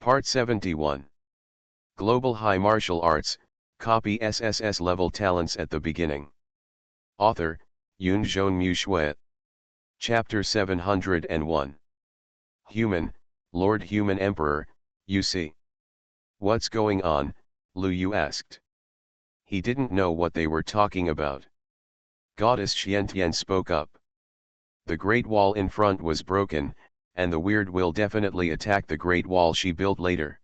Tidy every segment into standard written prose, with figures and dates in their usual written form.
Part 71. Global High Martial Arts, copy SSS-level talents at the beginning. Author, Yun Zhong Mu Shui. Chapter 701. Human, Lord Human Emperor, you see. What's going on, Lu Yu asked. He didn't know what they were talking about. Goddess Xiantian spoke up. The Great Wall in front was broken, and the Weird will definitely attack the Great Wall she built later.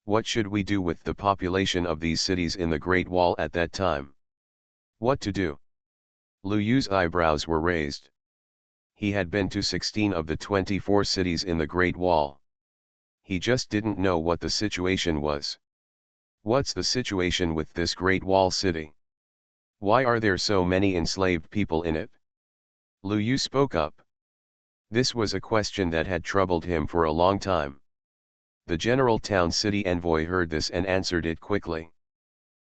What should we do with the population of these cities in the Great Wall at that time? What to do? Lu Yu's eyebrows were raised. He had been to 16 of the 24 cities in the Great Wall. He just didn't know what the situation was. What's the situation with this Great Wall city? Why are there so many enslaved people in it? Lu Yu spoke up. This was a question that had troubled him for a long time. The General Town City Envoy heard this and answered it quickly.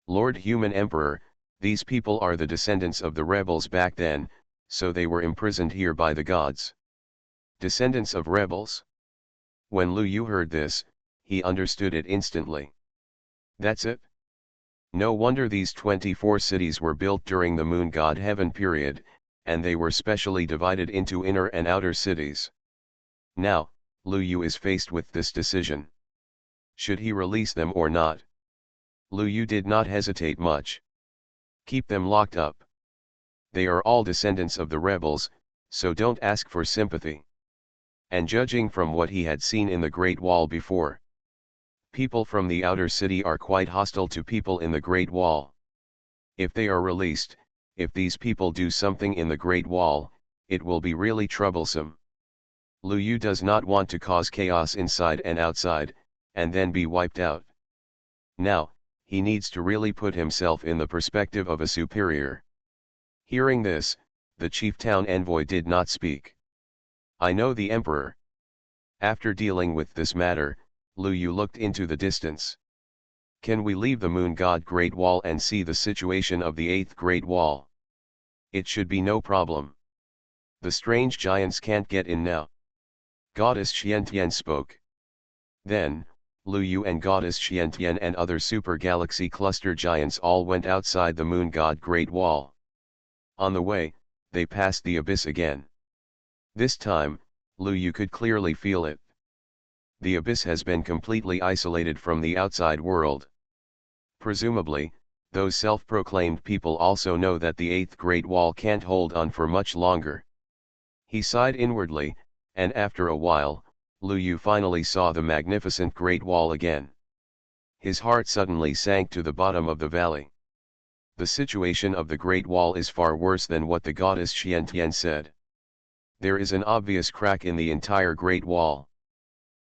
Lord Human Emperor, these people are the descendants of the rebels back then, so they were imprisoned here by the gods. Descendants of rebels? When Lu Yu heard this, he understood it instantly. That's it? No wonder these 24 cities were built during the moon god heaven period, and they were specially divided into inner and outer cities. Now, Lu Yu is faced with this decision. Should he release them or not? Lu Yu did not hesitate much. Keep them locked up. They are all descendants of the rebels, so don't ask for sympathy. And judging from what he had seen in the Great Wall before, people from the outer city are quite hostile to people in the Great Wall. If they are released, if these people do something in the Great Wall, it will be really troublesome. Lu Yu does not want to cause chaos inside and outside, and then be wiped out. Now, he needs to really put himself in the perspective of a superior. Hearing this, the chief town envoy did not speak. I know the emperor. After dealing with this matter, Lu Yu looked into the distance. Can we leave the moon god Great Wall and see the situation of the 8th Great Wall? It should be no problem. The strange giants can't get in now. Goddess Xiantian spoke. Then, Lu Yu and Goddess Xiantian and other super galaxy cluster giants all went outside the moon god Great Wall. On the way, they passed the abyss again. This time, Lu Yu could clearly feel it. The abyss has been completely isolated from the outside world. Presumably, those self-proclaimed people also know that the 8th Great Wall can't hold on for much longer. He sighed inwardly, and after a while, Lu Yu finally saw the magnificent Great Wall again. His heart suddenly sank to the bottom of the valley. The situation of the Great Wall is far worse than what the goddess Xiantian said. There is an obvious crack in the entire Great Wall.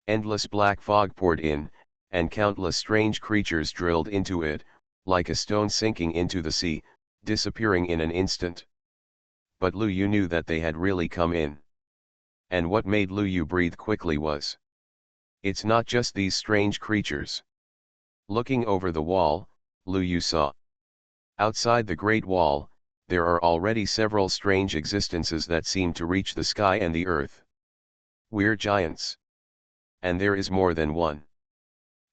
Endless black fog poured in, and countless strange creatures drilled into it, like a stone sinking into the sea, disappearing in an instant. But Lu Yu knew that they had really come in. And what made Lu Yu breathe quickly was, it's not just these strange creatures. Looking over the wall, Lu Yu saw. Outside the Great Wall, there are already several strange existences that seem to reach the sky and the earth. Weird giants. And there is more than one.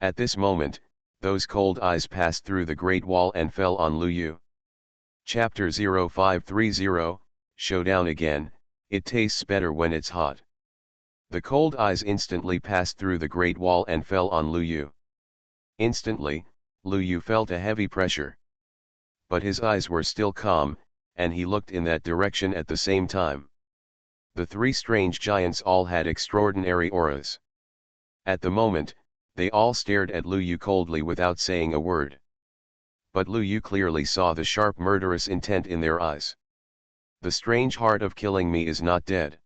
At this moment, those cold eyes passed through the Great Wall and fell on Lu Yu. Chapter 0530, Showdown again, it tastes better when it's hot. The cold eyes instantly passed through the Great Wall and fell on Lu Yu. Instantly, Lu Yu felt a heavy pressure. But his eyes were still calm, and he looked in that direction at the same time. The three strange giants all had extraordinary auras. At the moment, they all stared at Lu Yu coldly without saying a word. But Lu Yu clearly saw the sharp murderous intent in their eyes. The strange heart of killing me is not dead.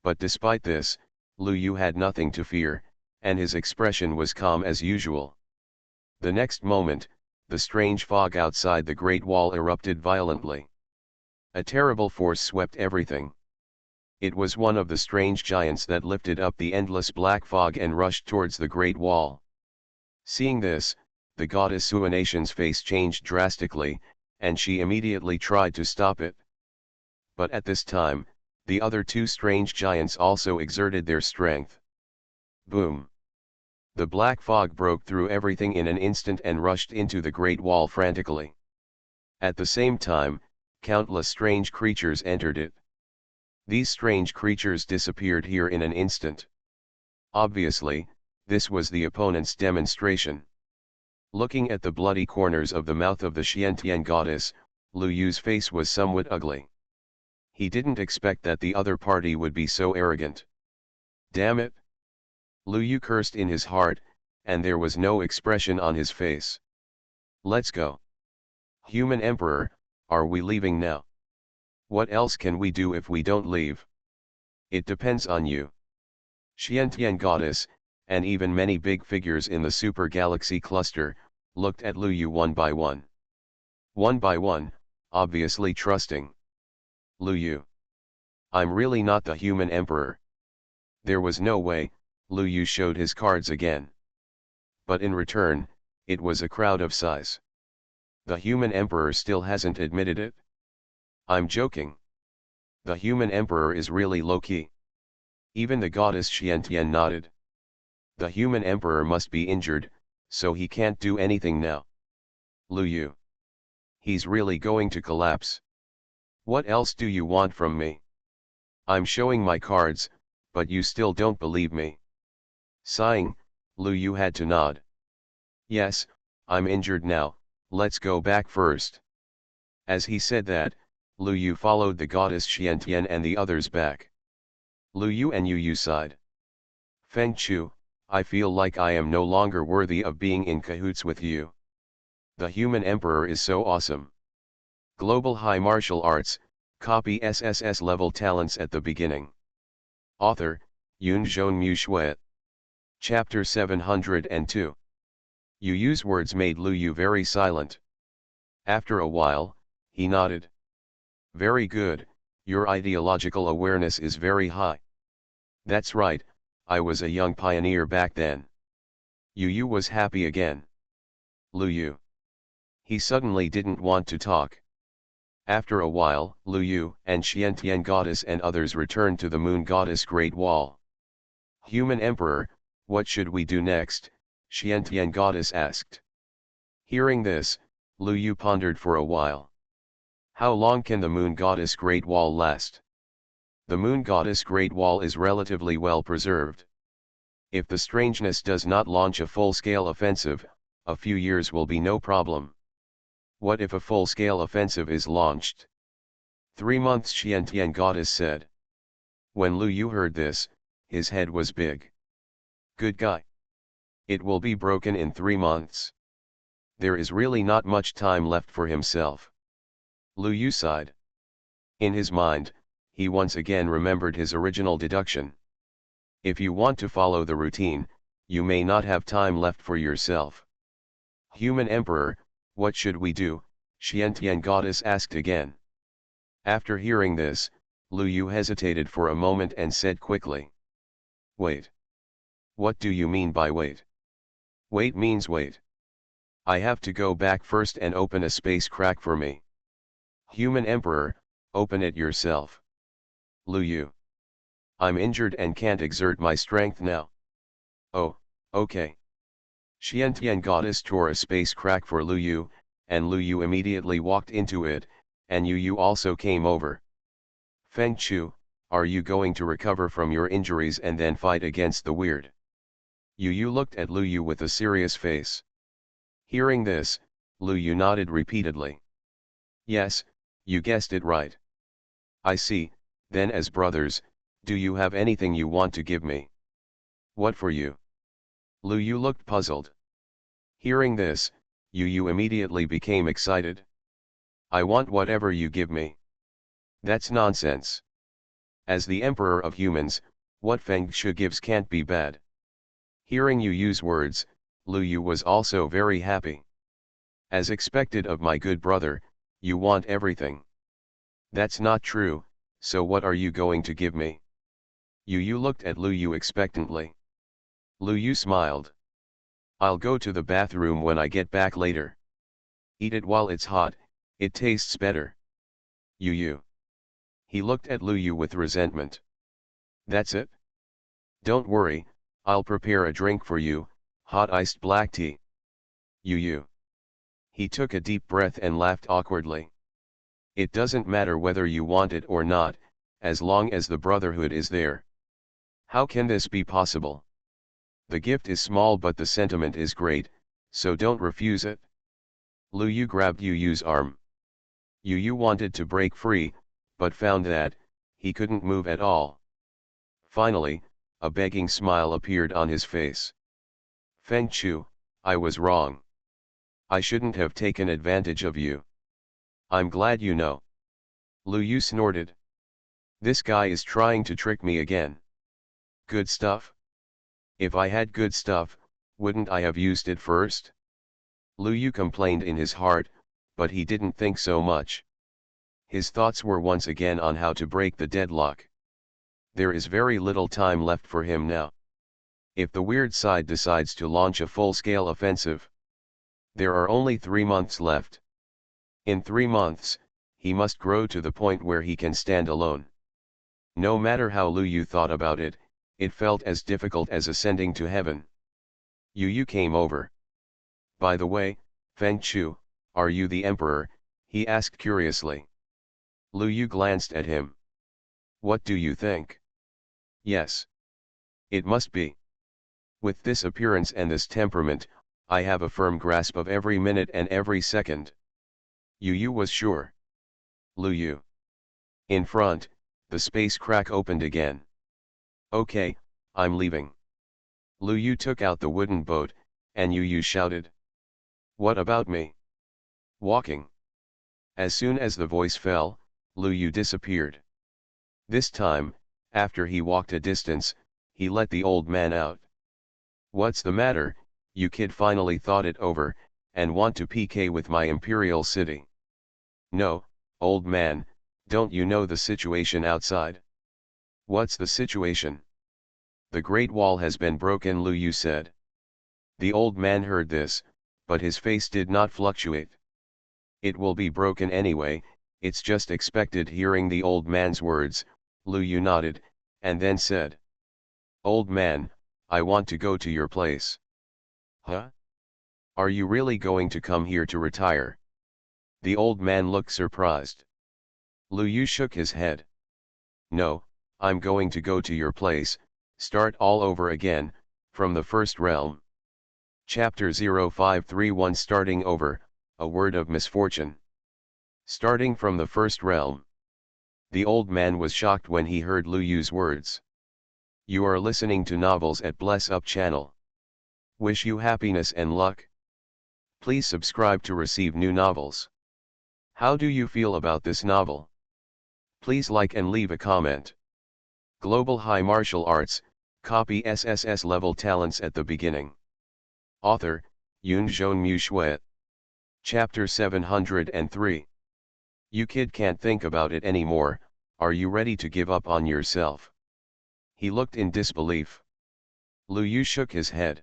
But despite this, Lu Yu had nothing to fear, and his expression was calm as usual. The next moment, the strange fog outside the Great Wall erupted violently. A terrible force swept everything. It was one of the strange giants that lifted up the endless black fog and rushed towards the Great Wall. Seeing this, the goddess Suanation's face changed drastically, and she immediately tried to stop it. But at this time, the other two strange giants also exerted their strength. Boom! The black fog broke through everything in an instant and rushed into the Great Wall frantically. At the same time, countless strange creatures entered it. These strange creatures disappeared here in an instant. Obviously, this was the opponent's demonstration. Looking at the bloody corners of the mouth of the Xiantian goddess, Lu Yu's face was somewhat ugly. He didn't expect that the other party would be so arrogant. Damn it! Lu Yu cursed in his heart, and there was no expression on his face. Let's go. Human Emperor, are we leaving now? What else can we do if we don't leave? It depends on you. Xiantian goddess, and even many big figures in the super galaxy cluster, looked at Lu Yu one by one. One by one, obviously trusting. Lu Yu. I'm really not the human emperor. There was no way. Lu Yu showed his cards again. But in return, it was a crowd of size. The human emperor still hasn't admitted it? I'm joking. The human emperor is really low-key. Even the goddess Xiantian nodded. The human emperor must be injured, so he can't do anything now. Lu Yu. He's really going to collapse. What else do you want from me? I'm showing my cards, but you still don't believe me. Sighing, Lu Yu had to nod. Yes, I'm injured now, let's go back first. As he said that, Lu Yu followed the goddess Xiantian and the others back. Lu Yu and Yu Yu sighed. Feng Chu, I feel like I am no longer worthy of being in cahoots with you. The human emperor is so awesome. Global High Martial Arts, copy SSS-level talents at the beginning. Author, Yun Zhong Mu Shui. Chapter 702. Yu Yu's words made Lu Yu very silent. After a while, he nodded. Very good, your ideological awareness is very high. That's right, I was a young pioneer back then. Yu Yu was happy again. Lu Yu. He suddenly didn't want to talk. After a while, Lu Yu and Xiantian goddess and others returned to the moon goddess Great Wall. Human Emperor, what should we do next? Xiantian goddess asked. Hearing this, Lu Yu pondered for a while. How long can the moon goddess Great Wall last? The moon goddess Great Wall is relatively well preserved. If the strangeness does not launch a full-scale offensive, a few years will be no problem. What if a full-scale offensive is launched? 3 months, Xiantian goddess said. When Lu Yu heard this, his head was big. Good guy. It will be broken in 3 months. There is really not much time left for himself. Lu Yu sighed. In his mind, he once again remembered his original deduction. If you want to follow the routine, you may not have time left for yourself. Human Emperor, what should we do? Xiantian goddess asked again. After hearing this, Lu Yu hesitated for a moment and said quickly. Wait. What do you mean by wait? Wait means wait. I have to go back first and open a space crack for me. Human Emperor, open it yourself. Lu Yu. I'm injured and can't exert my strength now. Oh, okay. Xiantian goddess tore a space crack for Lu Yu, and Lu Yu immediately walked into it, and Yu Yu also came over. Feng Chu, are you going to recover from your injuries and then fight against the weird? Yu Yu looked at Lu Yu with a serious face. Hearing this, Lu Yu nodded repeatedly. Yes, you guessed it right. I see, then as brothers, do you have anything you want to give me? What for you? Lu Yu looked puzzled. Hearing this, Yu Yu immediately became excited. I want whatever you give me. That's nonsense. As the Emperor of Humans, what Feng Shui gives can't be bad. Hearing Yu Yu's words, Lu Yu was also very happy. As expected of my good brother, you want everything. That's not true, so what are you going to give me? Yu Yu looked at Lu Yu expectantly. Lu Yu smiled. I'll go to the bathroom when I get back later. Eat it while it's hot, it tastes better. Yu Yu. He looked at Lu Yu with resentment. That's it? Don't worry, I'll prepare a drink for you, Hot iced black tea. You. He took a deep breath and laughed awkwardly. It doesn't matter whether you want it or not, as long as the brotherhood is there. How can this be possible? The gift is small but the sentiment is great, so don't refuse it. Lu Yu grabbed Yu Yu's arm. Yu Yu wanted to break free, but found that he couldn't move at all. Finally, a begging smile appeared on his face. Feng Chu, I was wrong. I shouldn't have taken advantage of you. I'm glad you know. Lu Yu snorted. This guy is trying to trick me again. Good stuff? If I had good stuff, wouldn't I have used it first? Lu Yu complained in his heart, but he didn't think so much. His thoughts were once again on how to break the deadlock. There is very little time left for him now. If the weird side decides to launch a full-scale offensive, there are only 3 months left. In 3 months, he must grow to the point where he can stand alone. No matter how Lu Yu thought about it, it felt as difficult as ascending to heaven. Yu Yu came over. By the way, Feng Chu, are you the emperor? He asked curiously. Lu Yu glanced at him. What do you think? Yes. It must be. With this appearance and this temperament, I have a firm grasp of every minute and every second. Yu Yu was sure. Lu Yu. In front, the space crack opened again. Okay, I'm leaving. Lu Yu took out the wooden boat, and Yu Yu shouted. What about me? Walking. As soon as the voice fell, Lu Yu disappeared. This time, after he walked a distance, he let the old man out. What's the matter, you kid finally thought it over, and want to PK with my imperial city? No, old man, don't you know the situation outside? What's the situation? The Great Wall has been broken, Lu Yu said. The old man heard this, but his face did not fluctuate. It will be broken anyway, it's just expected. Hearing the old man's words, Lu Yu nodded, and then said. Old man, I want to go to your place. Huh? Are you really going to come here to retire? The old man looked surprised. Lu Yu shook his head. No, I'm going to go to your place, start all over again, from the first realm. Chapter 0531 Starting Over, A Word of Misfortune. Starting from the first realm. The old man was shocked when he heard Lu Yu's words. You are listening to novels at Bless Up channel. Wish you happiness and luck. Please subscribe to receive new novels. How do you feel about this novel? Please like and leave a comment. Global High Martial Arts, copy SSS-level talents at the beginning. Author, Yunzhong Mu. Chapter 703. You kid can't think about it anymore, are you ready to give up on yourself? He looked in disbelief. Lu Yu shook his head.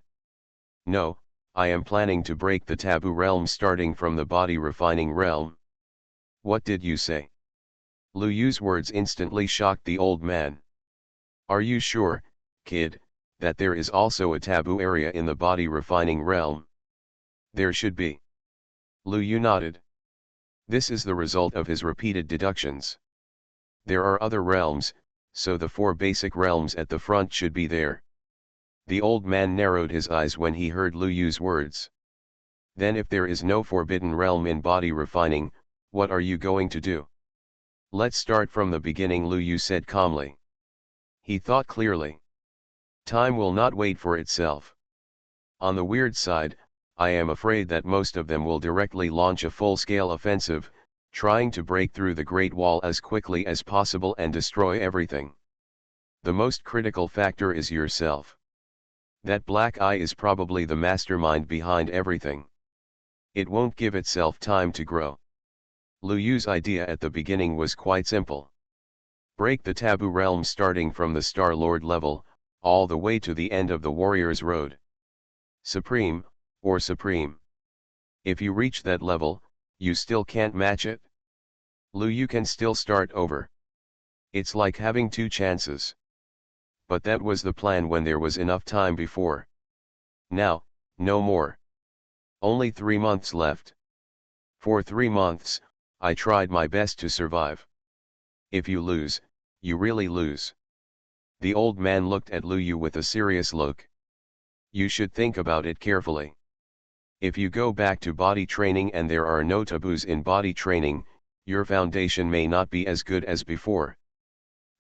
No, I am planning to break the taboo realm starting from the body refining realm. What did you say? Lu Yu's words instantly shocked the old man. Are you sure, kid, that there is also a taboo area in the body refining realm? There should be. Lu Yu nodded. This is the result of his repeated deductions. There are other realms, so the 4 basic realms at the front should be there. The old man narrowed his eyes when he heard Lu Yu's words. Then if there is no forbidden realm in body refining, what are you going to do? Let's start from the beginning, Lu Yu said calmly. He thought clearly. Time will not wait for itself. On the weird side, I am afraid that most of them will directly launch a full-scale offensive, trying to break through the Great Wall as quickly as possible and destroy everything. The most critical factor is yourself. That black eye is probably the mastermind behind everything. It won't give itself time to grow. Lu Yu's idea at the beginning was quite simple. Break the taboo realm starting from the Star Lord level, all the way to the end of the Warrior's Road. Supreme, or Supreme. If you reach that level, you still can't match it. Lu Yu can still start over. It's like having 2 chances. But that was the plan when there was enough time before. Now, No more. Only 3 months left. For 3 months, I tried my best to survive. If you lose, you really lose. The old man looked at Lu Yu with a serious look. You should think about it carefully. If you go back to body training and there are no taboos in body training, your foundation may not be as good as before.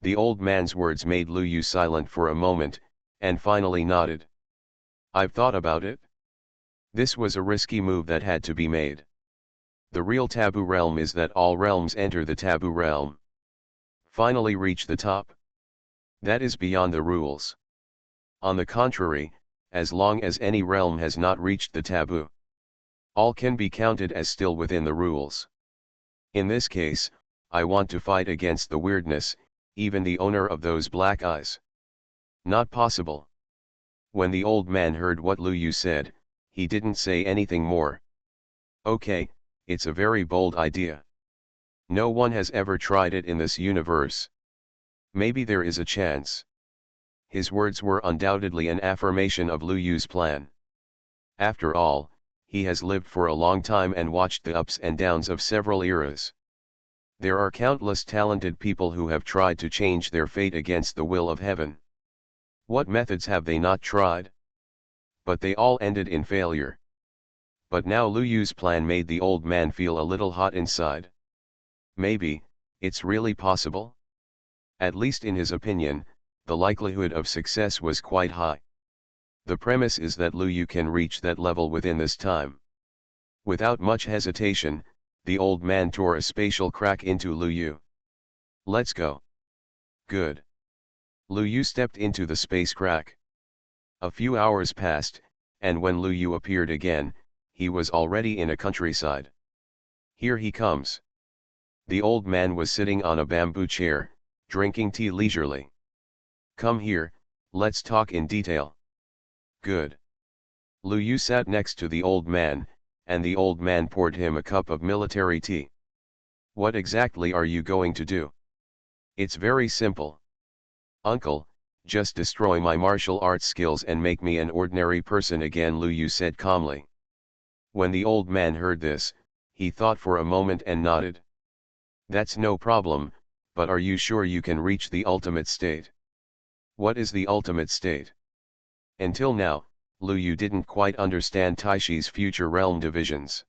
The old man's words made Lu Yu silent for a moment, and finally nodded. I've thought about it. This was a risky move that had to be made. The real taboo realm is that all realms enter the taboo realm. Finally reach the top. That is beyond the rules. On the contrary, as long as any realm has not reached the taboo, all can be counted as still within the rules. In this case, I want to fight against the weirdness, even the owner of those black eyes. Not possible. When the old man heard what Lu Yu said, he didn't say anything more. Okay, it's a very bold idea. No one has ever tried it in this universe. Maybe there is a chance. His words were undoubtedly an affirmation of Lu Yu's plan. After all, he has lived for a long time and watched the ups and downs of several eras. There are countless talented people who have tried to change their fate against the will of heaven. What methods have they not tried? But they all ended in failure. But now Lu Yu's plan made the old man feel a little hot inside. Maybe, it's really possible? At least in his opinion, the likelihood of success was quite high. The premise is that Lu Yu can reach that level within this time. Without much hesitation, the old man tore a spatial crack into Lu Yu. Let's go. Good. Lu Yu stepped into the space crack. A few hours passed, and when Lu Yu appeared again, he was already in a countryside. Here he comes. The old man was sitting on a bamboo chair, drinking tea leisurely. Come here, let's talk in detail. Good. Lu Yu sat next to the old man, and the old man poured him a cup of military tea. What exactly are you going to do? It's very simple. Uncle, just destroy my martial arts skills and make me an ordinary person again, Lu Yu said calmly. When the old man heard this, he thought for a moment and nodded. That's no problem, but are you sure you can reach the ultimate state? What is the ultimate state? Until now, Lu Yu didn't quite understand Taishi's future realm divisions.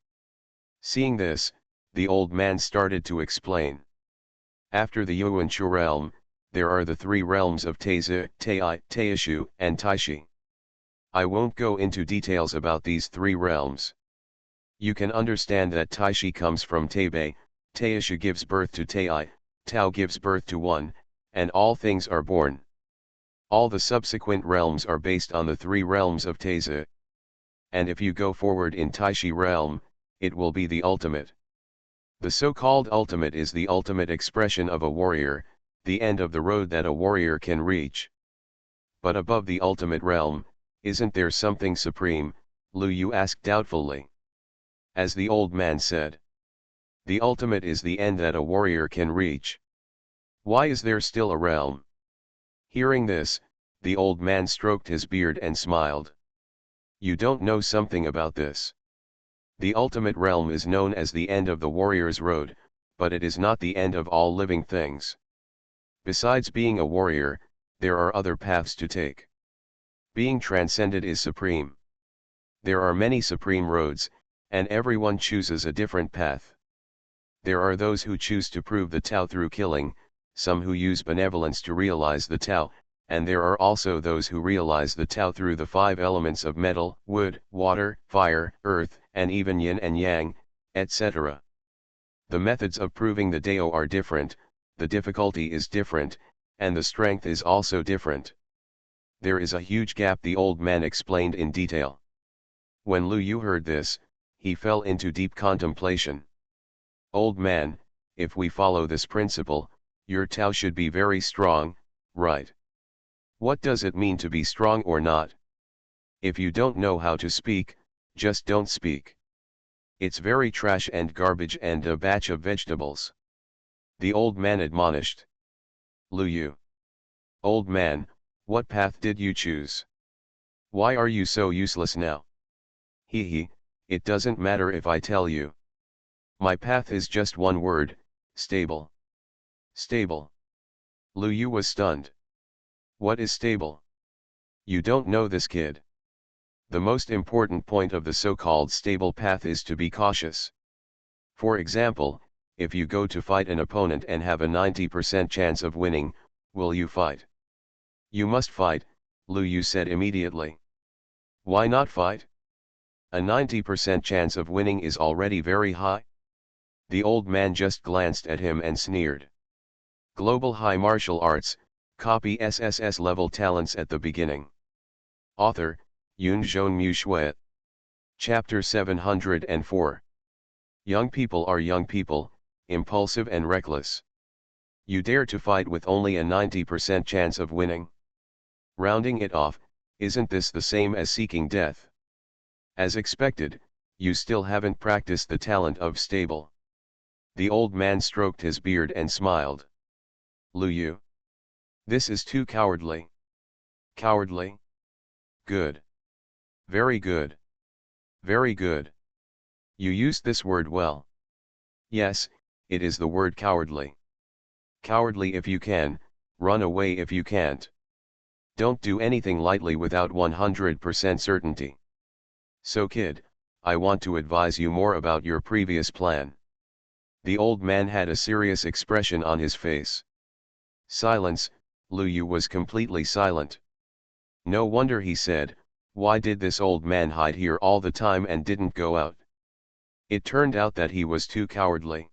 Seeing this, the old man started to explain. After the Yuanchu realm, there are the 3 realms of Taizi, Tai, Taishu, and Taishi. I won't go into details about these 3 realms. You can understand that Taishi comes from Taibei, Taishu gives birth to Tai, Tao gives birth to one, and all things are born. All the subsequent realms are based on the 3 realms of Taizi. And if you go forward in Taishi realm, it will be the ultimate. The so-called ultimate is the ultimate expression of a warrior, the end of the road that a warrior can reach. But above the ultimate realm, isn't there something supreme? Lu Yu asked doubtfully. As the old man said, the ultimate is the end that a warrior can reach. Why is there still a realm? Hearing this, the old man stroked his beard and smiled. You don't know something about this. The ultimate realm is known as the end of the warrior's road, but it is not the end of all living things. Besides being a warrior, there are other paths to take. Being transcended is supreme. There are many supreme roads, and everyone chooses a different path. There are those who choose to prove the Tao through killing, some who use benevolence to realize the Tao, and there are also those who realize the Tao through the 5 elements of metal, wood, water, fire, earth, and even yin and yang, etc. The methods of proving the Tao are different, the difficulty is different, and the strength is also different. There is a huge gap, the old man explained in detail. When Lu Yu heard this, he fell into deep contemplation. Old man, if we follow this principle, your Tao should be very strong, right? What does it mean to be strong or not? If you don't know how to speak, just don't speak. It's very trash and garbage and a batch of vegetables. The old man admonished. Lu Yu. Old man, what path did you choose? Why are you so useless now? He, it doesn't matter if I tell you. My path is just one word, stable. Stable. Lu Yu was stunned. What is stable? You don't know this, kid. The most important point of the so-called stable path is to be cautious. For example, if you go to fight an opponent and have a 90% chance of winning, will you fight? You must fight, Lu Yu said immediately. Why not fight? A 90% chance of winning is already very high. The old man just glanced at him and sneered. Global High Martial Arts, copy SSS-level talents at the beginning. Author, Yunzhong Mu Shui. Chapter 704. Young people are young people, impulsive and reckless. You dare to fight with only a 90% chance of winning? Rounding it off, isn't this the same as seeking death? As expected, you still haven't practiced the talent of stable. The old man stroked his beard and smiled. Lu Yu. This is too cowardly. Cowardly? Good. Very good. Very good. You used this word well. Yes, it is the word cowardly. Cowardly if you can, run away if you can't. Don't do anything lightly without 100% certainty. So kid, I want to advise you more about your previous plan. The old man had a serious expression on his face. Silence, Lu Yu was completely silent. No wonder, he said, why did this old man hide here all the time and didn't go out? It turned out that he was too cowardly.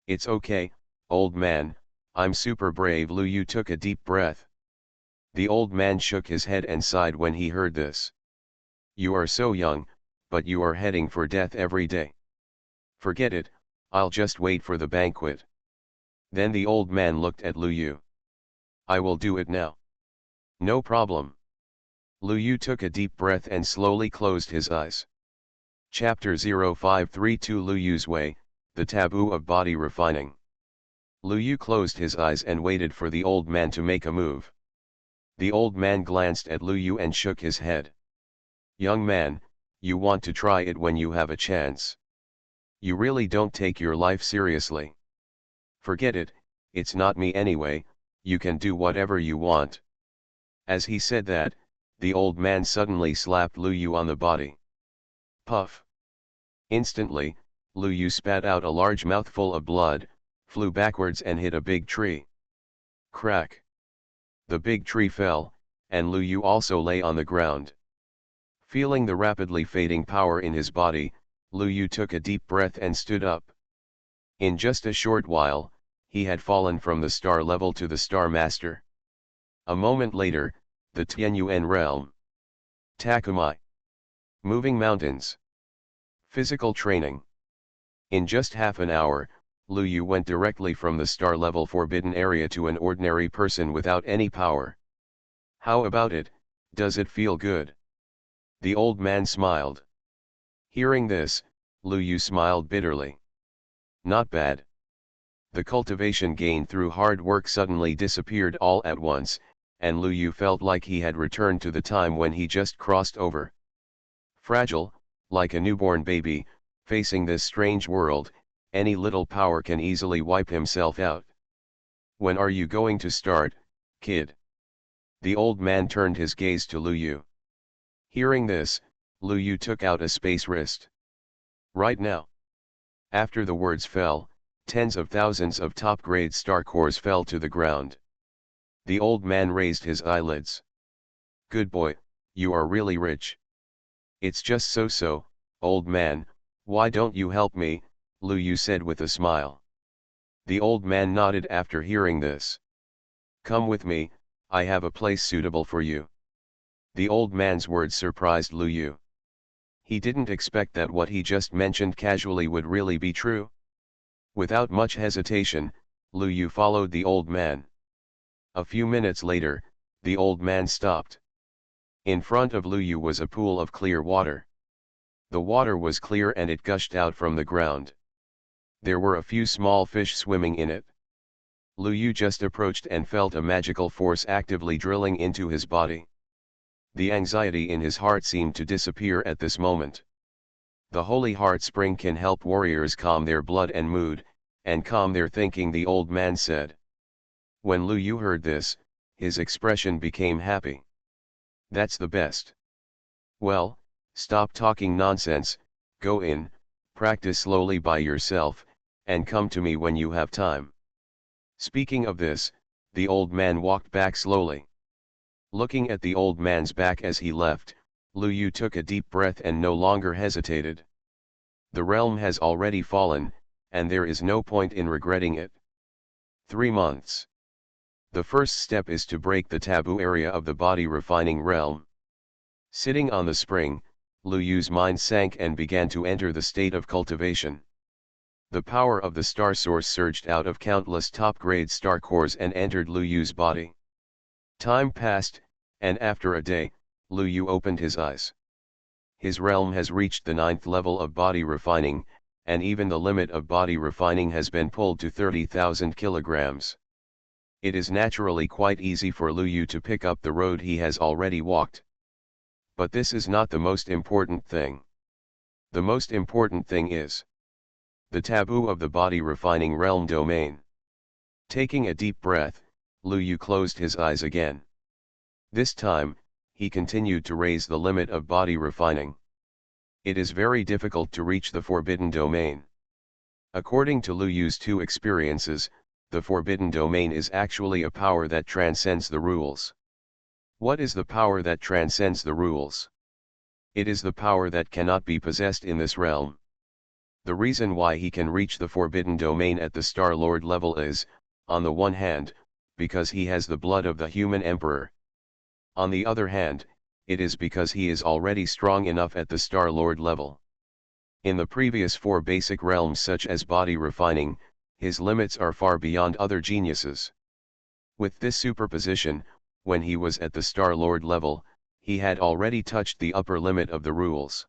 It's okay, old man, I'm super brave. Lu Yu took a deep breath. The old man shook his head and sighed when he heard this. You are so young, but you are heading for death every day. Forget it, I'll just wait for the banquet. Then the old man looked at Lu Yu. I will do it now. No problem. Lu Yu took a deep breath and slowly closed his eyes. Chapter 0532 Lu Yu's Way, the Taboo of Body Refining. Lu Yu closed his eyes and waited for the old man to make a move. The old man glanced at Lu Yu and shook his head. Young man, you want to try it when you have a chance. You really don't take your life seriously. Forget it, it's not me anyway, you can do whatever you want. As he said that, the old man suddenly slapped Lu Yu on the body. Puff. Instantly, Lu Yu spat out a large mouthful of blood, flew backwards and hit a big tree. Crack. The big tree fell, and Lu Yu also lay on the ground. Feeling the rapidly fading power in his body, Lu Yu took a deep breath and stood up. In just a short while, he had fallen from the star level to the Star Master. A moment later, the Tianyuan realm. Takumai. Moving mountains. Physical training. In just half an hour, Lu Yu went directly from the star level forbidden area to an ordinary person without any power. How about it, does it feel good? The old man smiled. Hearing this, Lu Yu smiled bitterly. Not bad. The cultivation gained through hard work suddenly disappeared all at once, and Lu Yu felt like he had returned to the time when he just crossed over. Fragile, like a newborn baby, facing this strange world, any little power can easily wipe himself out. When are you going to start, kid? The old man turned his gaze to Lu Yu. Hearing this, Lu Yu took out a space wrist. Right now. After the words fell, tens of thousands of top-grade star cores fell to the ground. The old man raised his eyelids. Good boy, you are really rich. It's just so, old man, why don't you help me, Lu Yu said with a smile. The old man nodded after hearing this. Come with me, I have a place suitable for you. The old man's words surprised Lu Yu. He didn't expect that what he just mentioned casually would really be true. Without much hesitation, Lu Yu followed the old man. A few minutes later, the old man stopped. In front of Lu Yu was a pool of clear water. The water was clear and it gushed out from the ground. There were a few small fish swimming in it. Lu Yu just approached and felt a magical force actively drilling into his body. The anxiety in his heart seemed to disappear at this moment. The Holy Heart Spring can help warriors calm their blood and mood, and calm their thinking, the old man said. When Lu Yu heard this, his expression became happy. That's the best. Well, stop talking nonsense, go in, practice slowly by yourself, and come to me when you have time. Speaking of this, the old man walked back slowly. Looking at the old man's back as he left, Lu Yu took a deep breath and no longer hesitated. The realm has already fallen, and there is no point in regretting it. 3 months. The first step is to break the taboo area of the body refining realm. Sitting on the spring, Lu Yu's mind sank and began to enter the state of cultivation. The power of the star source surged out of countless top-grade star cores and entered Lu Yu's body. Time passed, and after a day, Lu Yu opened his eyes. His realm has reached the 9th level of body refining, and even the limit of body refining has been pulled to 30,000 kilograms. It is naturally quite easy for Lu Yu to pick up the road he has already walked. But this is not the most important thing. The most important thing is the taboo of the body refining realm domain. Taking a deep breath, Lu Yu closed his eyes again. This time, he continued to raise the limit of body refining. It is very difficult to reach the forbidden domain. According to Lu Yu's 2 experiences, the forbidden domain is actually a power that transcends the rules. What is the power that transcends the rules? It is the power that cannot be possessed in this realm. The reason why he can reach the forbidden domain at the Star Lord level is, on the one hand, because he has the blood of the human emperor. On the other hand, it is because he is already strong enough at the Star Lord level. In the previous 4 basic realms such as body refining, his limits are far beyond other geniuses. With this superposition, when he was at the Star Lord level, he had already touched the upper limit of the rules.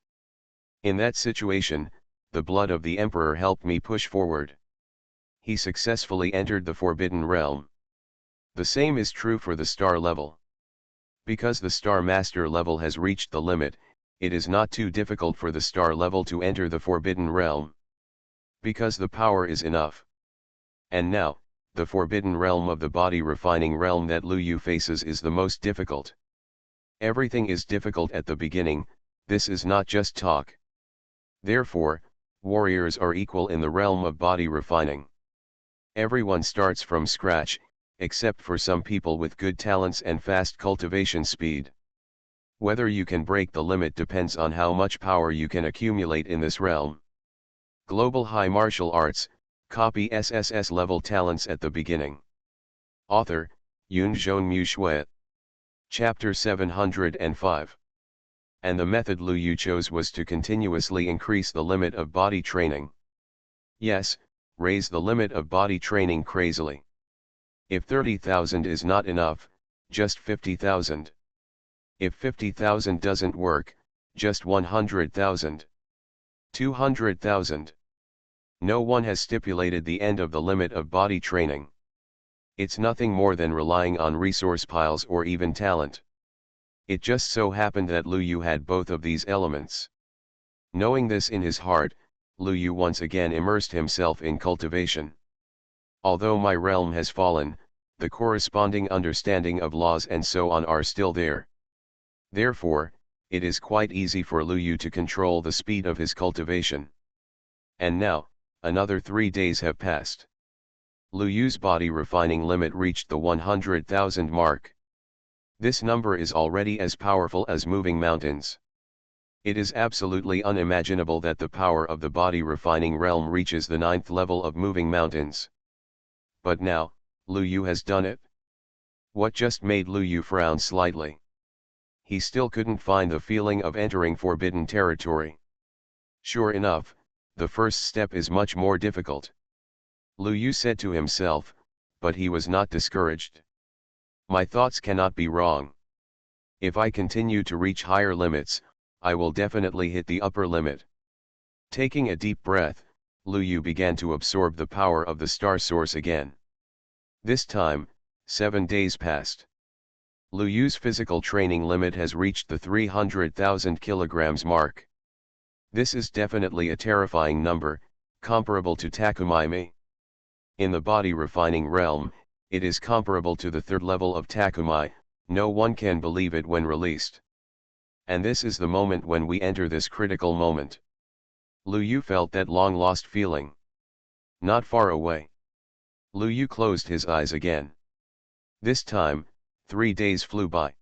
In that situation, the blood of the Emperor helped me push forward. He successfully entered the Forbidden Realm. The same is true for the Star level. Because the Star Master level has reached the limit, it is not too difficult for the Star level to enter the Forbidden Realm. Because the power is enough. And now, the Forbidden Realm of the body refining realm that Lu Yu faces is the most difficult. Everything is difficult at the beginning, this is not just talk. Therefore, warriors are equal in the realm of body refining. Everyone starts from scratch, except for some people with good talents and fast cultivation speed. Whether you can break the limit depends on how much power you can accumulate in this realm. Global High Martial Arts, copy SSS-level talents at the beginning. Author, Yunzhong Mu Shui. Chapter 705. And the method Lu Yu chose was to continuously increase the limit of body training. Yes, raise the limit of body training crazily. If 30,000 is not enough, just 50,000. If 50,000 doesn't work, just 100,000. 200,000. No one has stipulated the end of the limit of body training. It's nothing more than relying on resource piles or even talent. It just so happened that Lu Yu had both of these elements. Knowing this in his heart, Lu Yu once again immersed himself in cultivation. Although my realm has fallen, the corresponding understanding of laws and so on are still there. Therefore, it is quite easy for Lu Yu to control the speed of his cultivation. And now, another 3 days have passed. Lu Yu's body refining limit reached the 100,000 mark. This number is already as powerful as moving mountains. It is absolutely unimaginable that the power of the body refining realm reaches the 9th level of moving mountains. But now, Lu Yu has done it. What just made Lu Yu frown slightly? He still couldn't find the feeling of entering forbidden territory. Sure enough, the first step is much more difficult. Lu Yu said to himself, but he was not discouraged. My thoughts cannot be wrong. If I continue to reach higher limits, I will definitely hit the upper limit. Taking a deep breath, Lu Yu began to absorb the power of the star source again. This time, 7 days passed. Lu Yu's physical training limit has reached the 300,000 kilograms mark. This is definitely a terrifying number, comparable to Takumi. In the body refining realm, it is comparable to the third level of Takumi. No one can believe it when released. And this is the moment when we enter this critical moment. Lu Yu felt that long-lost feeling. Not far away. Lu Yu closed his eyes again. This time, 3 days flew by.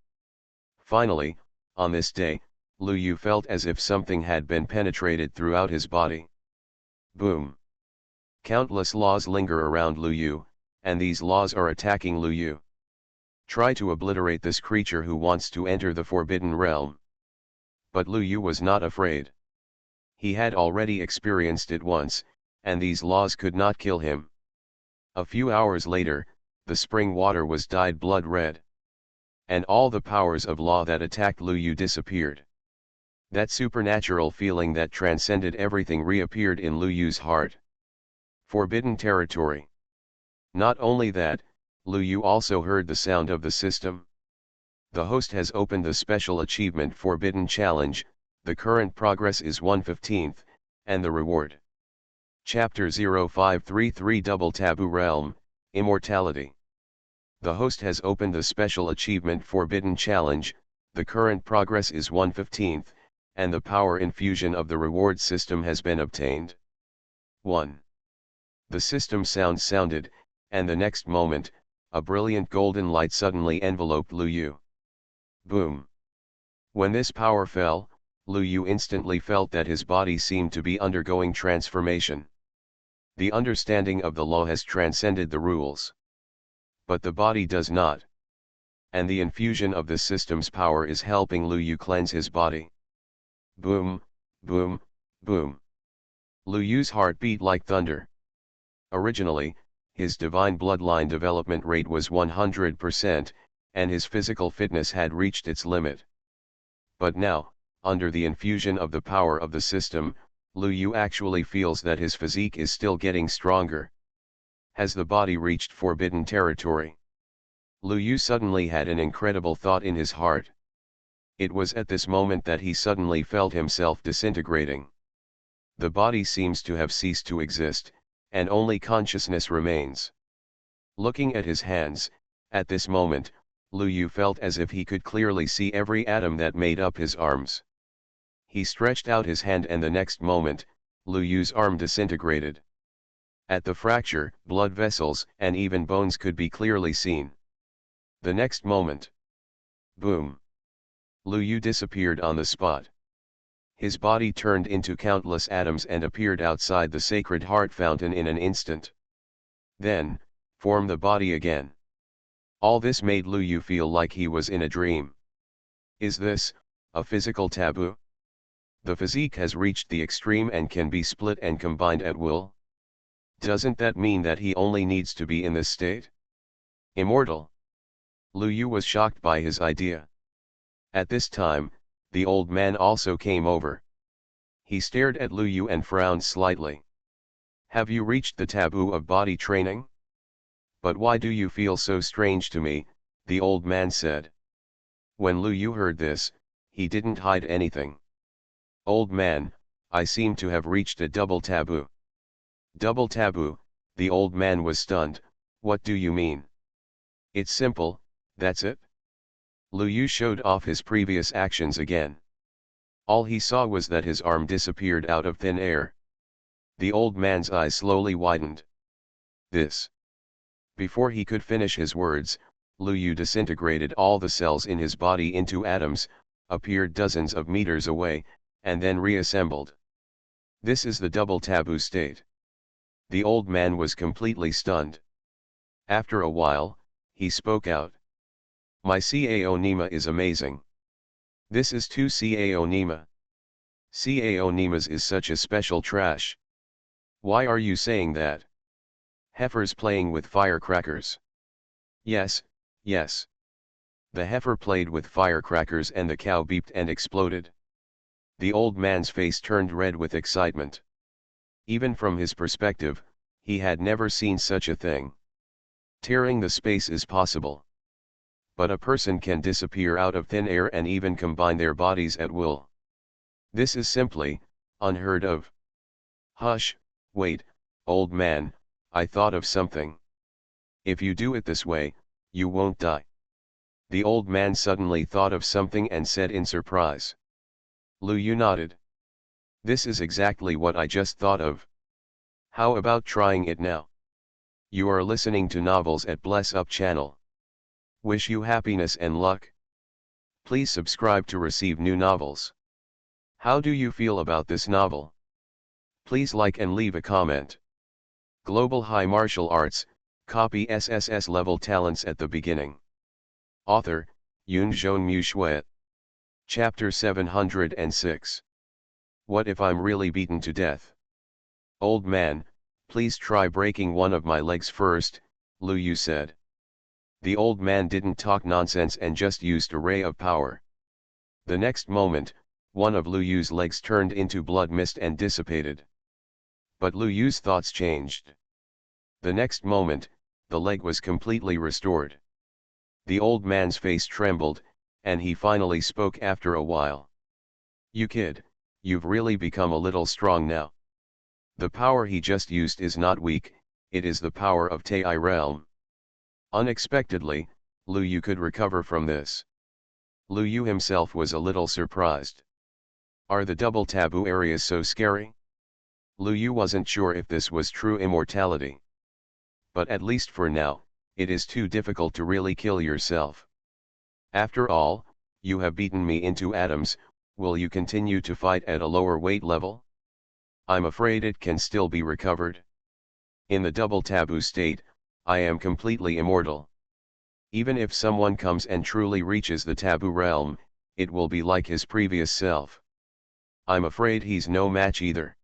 Finally, on this day, Lu Yu felt as if something had been penetrated throughout his body. Boom. Countless laws linger around Lu Yu, and these laws are attacking Lu Yu. Try to obliterate this creature who wants to enter the forbidden realm. But Lu Yu was not afraid. He had already experienced it once, and these laws could not kill him. A few hours later, the spring water was dyed blood red. And all the powers of law that attacked Lu Yu disappeared. That supernatural feeling that transcended everything reappeared in Lu Yu's heart. Forbidden territory. Not only that, Lu Yu also heard the sound of the system. The host has opened the special achievement Forbidden Challenge. The current progress is 1/15th, and the reward. Chapter 0533 Double Taboo Realm, Immortality. The host has opened the special achievement Forbidden Challenge. The current progress is 1/15th, and the power infusion of the reward system has been obtained. 1. The system sounded, and the next moment, a brilliant golden light suddenly enveloped Lu Yu. Boom. When this power fell, Lu Yu instantly felt that his body seemed to be undergoing transformation. The understanding of the law has transcended the rules. But the body does not. And the infusion of the system's power is helping Lu Yu cleanse his body. Boom, boom, boom. Lu Yu's heart beat like thunder. Originally, his divine bloodline development rate was 100%, and his physical fitness had reached its limit. But now, under the infusion of the power of the system, Lu Yu actually feels that his physique is still getting stronger. Has the body reached forbidden territory? Lu Yu suddenly had an incredible thought in his heart. It was at this moment that he suddenly felt himself disintegrating. The body seems to have ceased to exist, and only consciousness remains. Looking at his hands, at this moment, Lu Yu felt as if he could clearly see every atom that made up his arms. He stretched out his hand and the next moment, Lu Yu's arm disintegrated. At the fracture, blood vessels and even bones could be clearly seen. The next moment. Boom. Lu Yu disappeared on the spot. His body turned into countless atoms and appeared outside the sacred heart fountain in an instant. Then, form the body again. All this made Lu Yu feel like he was in a dream. Is this a physical taboo? The physique has reached the extreme and can be split and combined at will. Doesn't that mean that he only needs to be in this state? Immortal. Lu Yu was shocked by his idea. At this time, the old man also came over. He stared at Lu Yu and frowned slightly. Have you reached the taboo of body training? But why do you feel so strange to me? The old man said. When Lu Yu heard this, he didn't hide anything. Old man, I seem to have reached a double taboo. Double taboo, the old man was stunned. What do you mean? It's simple, that's it. Lu Yu showed off his previous actions again. All he saw was that his arm disappeared out of thin air. The old man's eyes slowly widened. This. Before he could finish his words, Lu Yu disintegrated all the cells in his body into atoms, appeared dozens of meters away, and then reassembled. This is the double taboo state. The old man was completely stunned. After a while, he spoke out. My Cao Nima is amazing. This is 2 Cao Nima. Cao Nimas is such a special trash. Why are you saying that? Heifers playing with firecrackers. Yes, yes. The heifer played with firecrackers and the cow beeped and exploded. The old man's face turned red with excitement. Even from his perspective, he had never seen such a thing. Tearing the space is possible. But a person can disappear out of thin air and even combine their bodies at will. This is simply Unheard of. Hush, wait, old man, I thought of something. If you do it this way, you won't die. The old man suddenly thought of something and said in surprise. Lu Yu nodded. This is exactly what I just thought of. How about trying it now? You are listening to Novels at Bless Up channel. Wish you happiness and luck. Please subscribe to receive new novels. How do you feel about this novel? Please like and leave a comment. Global High Martial Arts, copy SSS level talents at the beginning. Author, Yun Zhon Mu Shui. Chapter 706. What if I'm really beaten to death? Old man, please try breaking one of my legs first, Lu Yu said. The old man didn't talk nonsense and just used a ray of power. The next moment, one of Lu Yu's legs turned into blood mist and dissipated. But Lu Yu's thoughts changed. The next moment, the leg was completely restored. The old man's face trembled, and he finally spoke after a while. You kid, you've really become a little strong now. The power he just used is not weak, it is the power of Tai realm. Unexpectedly, Lu Yu could recover from this. Lu Yu himself was a little surprised. Are the double taboo areas so scary? Lu Yu wasn't sure if this was true immortality. But at least for now, it is too difficult to really kill yourself. After all, you have beaten me into atoms, will you continue to fight at a lower weight level? I'm afraid it can still be recovered. In the double taboo state, I am completely immortal. Even if someone comes and truly reaches the taboo realm, it will be like his previous self. I'm afraid he's no match either.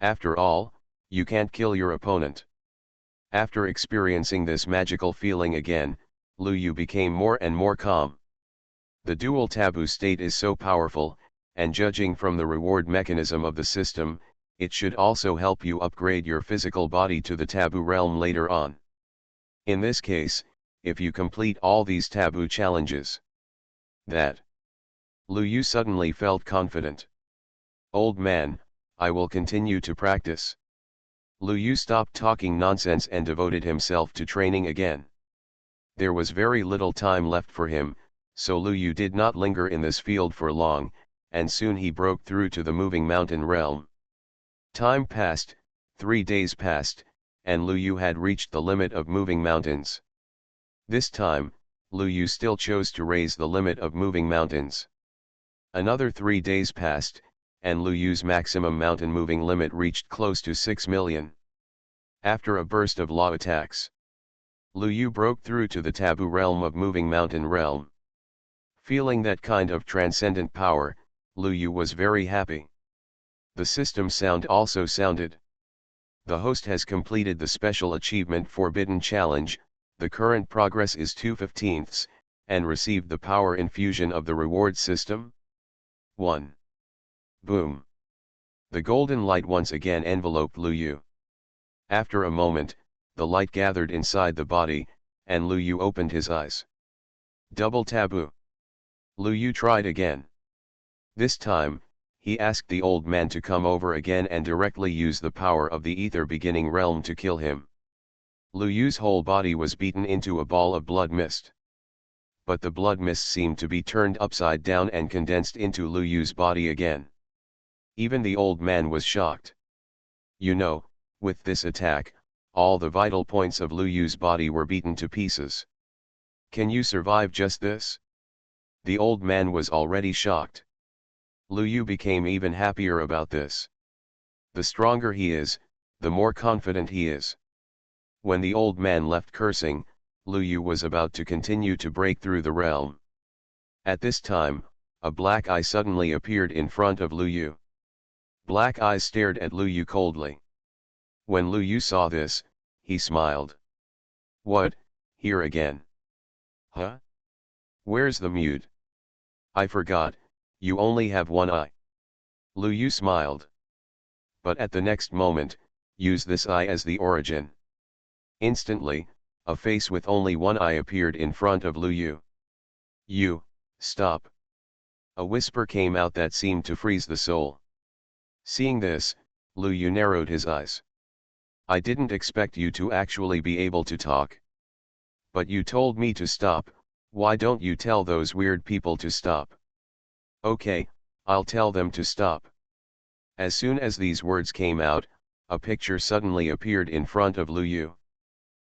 After all, you can't kill your opponent. After experiencing this magical feeling again, Lu Yu became more and more calm. The dual taboo state is so powerful, and judging from the reward mechanism of the system, it should also help you upgrade your physical body to the taboo realm later on. In this case, if you complete all these taboo challenges. Lu Yu suddenly felt confident. Old man, I will continue to practice. Lu Yu stopped talking nonsense and devoted himself to training again. There was very little time left for him, so Lu Yu did not linger in this field for long, and soon he broke through to the moving mountain realm. Time passed, 3 days passed, and Lu Yu had reached the limit of moving mountains. This time, Lu Yu still chose to raise the limit of moving mountains. Another 3 days passed, and Lu Yu's maximum mountain moving limit reached close to 6 million. After a burst of law attacks, Lu Yu broke through to the taboo realm of moving mountain realm. Feeling that kind of transcendent power, Lu Yu was very happy. The system sound also sounded. The host has completed the special achievement Forbidden Challenge, the current progress is 2/15, and received the power infusion of the reward system. 1. Boom. The golden light once again enveloped Lu Yu. After a moment, the light gathered inside the body, and Lu Yu opened his eyes. Double taboo. Lu Yu tried again. This time, he asked the old man to come over again and directly use the power of the ether beginning realm to kill him. Lu Yu's whole body was beaten into a ball of blood mist. But the blood mist seemed to be turned upside down and condensed into Lu Yu's body again. Even the old man was shocked. You know, with this attack, all the vital points of Lu Yu's body were beaten to pieces. Can you survive just this? The old man was already shocked. Lu Yu became even happier about this. The stronger he is, the more confident he is. When the old man left cursing, Lu Yu was about to continue to break through the realm. At this time, a black eye suddenly appeared in front of Lu Yu. Black eyes stared at Lu Yu coldly. When Lu Yu saw this, he smiled. What, here again? Huh? Where's the mute? I forgot, you only have one eye. Lu Yu smiled. But at the next moment, use this eye as the origin. Instantly, a face with only one eye appeared in front of Lu Yu. You, stop. A whisper came out that seemed to freeze the soul. Seeing this, Lu Yu narrowed his eyes. I didn't expect you to actually be able to talk. But you told me to stop, why don't you tell those weird people to stop? Okay, I'll tell them to stop. As soon as these words came out, a picture suddenly appeared in front of Lu Yu.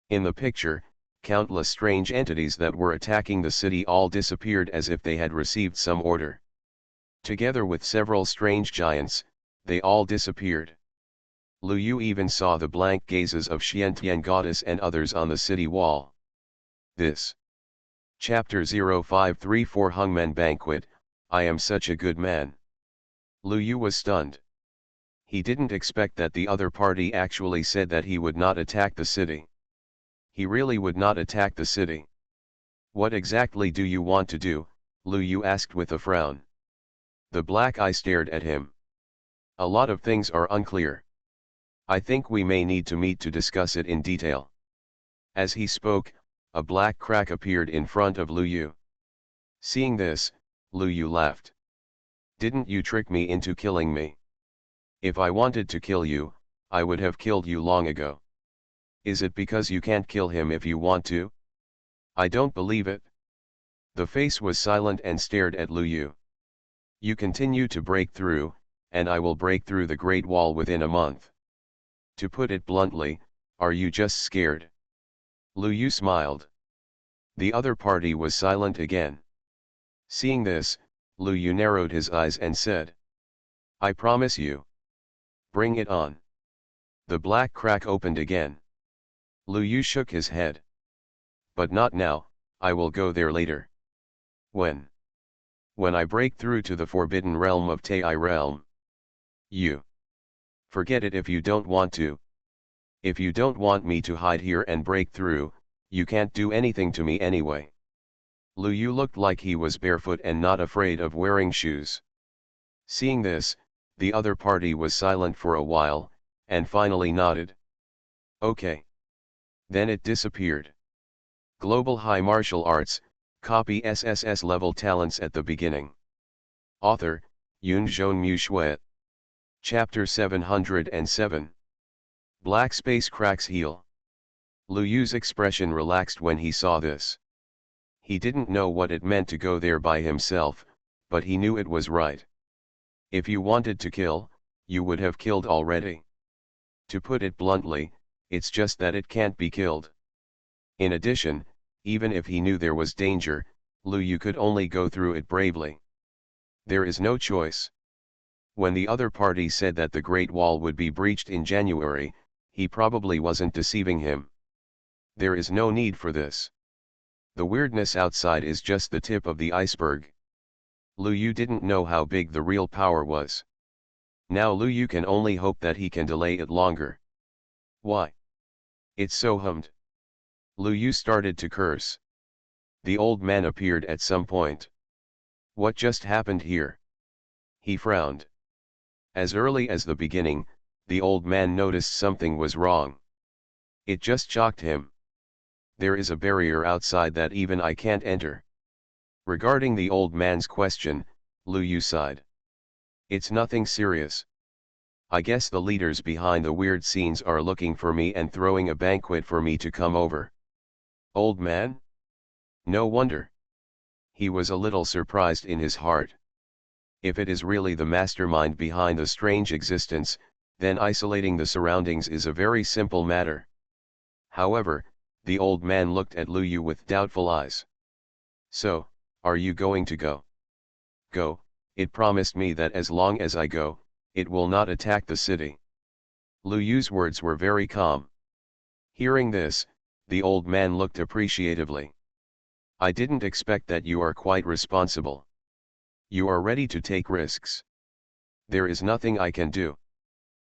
In the picture, countless strange entities that were attacking the city all disappeared as if they had received some order. Together with several strange giants, they all disappeared. Lu Yu even saw the blank gazes of Xiantian goddess and others on the city wall. This. Chapter 0534 Hungmen Banquet, I am such a good man. Lu Yu was stunned. He didn't expect that the other party actually said that he would not attack the city. He really would not attack the city. What exactly do you want to do? Lu Yu asked with a frown. The black eye stared at him. A lot of things are unclear. I think we may need to meet to discuss it in detail. As he spoke, a black crack appeared in front of Lu Yu. Seeing this, Lu Yu laughed. Didn't you trick me into killing me? If I wanted to kill you, I would have killed you long ago. Is it because you can't kill him if you want to? I don't believe it. The face was silent and stared at Lu Yu. You continue to break through, and I will break through the Great Wall within a month. To put it bluntly, are you just scared? Lu Yu smiled. The other party was silent again. Seeing this, Lu Yu narrowed his eyes and said, I promise you. Bring it on. The black crack opened again. Lu Yu shook his head. But not now, I will go there later. When? When I break through to the forbidden realm of Tai realm. You. Forget it if you don't want to. If you don't want me to hide here and break through, you can't do anything to me anyway. Lu Yu looked like he was barefoot and not afraid of wearing shoes. Seeing this, the other party was silent for a while, and finally nodded. Okay. Then it disappeared. Global High Martial Arts, copy SSS-level talents at the beginning. Author, Yunzhong Mu Shui. Chapter 707. Black Space Cracks Heal. Lu Yu's expression relaxed when he saw this. He didn't know what it meant to go there by himself, but he knew it was right. If you wanted to kill, you would have killed already. To put it bluntly, it's just that it can't be killed. In addition, even if he knew there was danger, Lu Yu could only go through it bravely. There is no choice. When the other party said that the Great Wall would be breached in January, he probably wasn't deceiving him. There is no need for this. The weirdness outside is just the tip of the iceberg. Lu Yu didn't know how big the real power was. Now Lu Yu can only hope that he can delay it longer. Why? It's so hummed. Lu Yu started to curse. The old man appeared at some point. What just happened here? He frowned. As early as the beginning, the old man noticed something was wrong. It just shocked him. There is a barrier outside that even I can't enter. Regarding the old man's question, Lu Yu sighed. It's nothing serious. I guess the leaders behind the weird scenes are looking for me and throwing a banquet for me to come over. Old man? No wonder. He was a little surprised in his heart. If it is really the mastermind behind the strange existence, then isolating the surroundings is a very simple matter. However, the old man looked at Lu Yu with doubtful eyes. So, are you going to go? Go, it promised me that as long as I go, it will not attack the city. Lu Yu's words were very calm. Hearing this, the old man looked appreciatively. I didn't expect that you are quite responsible. You are ready to take risks. There is nothing I can do.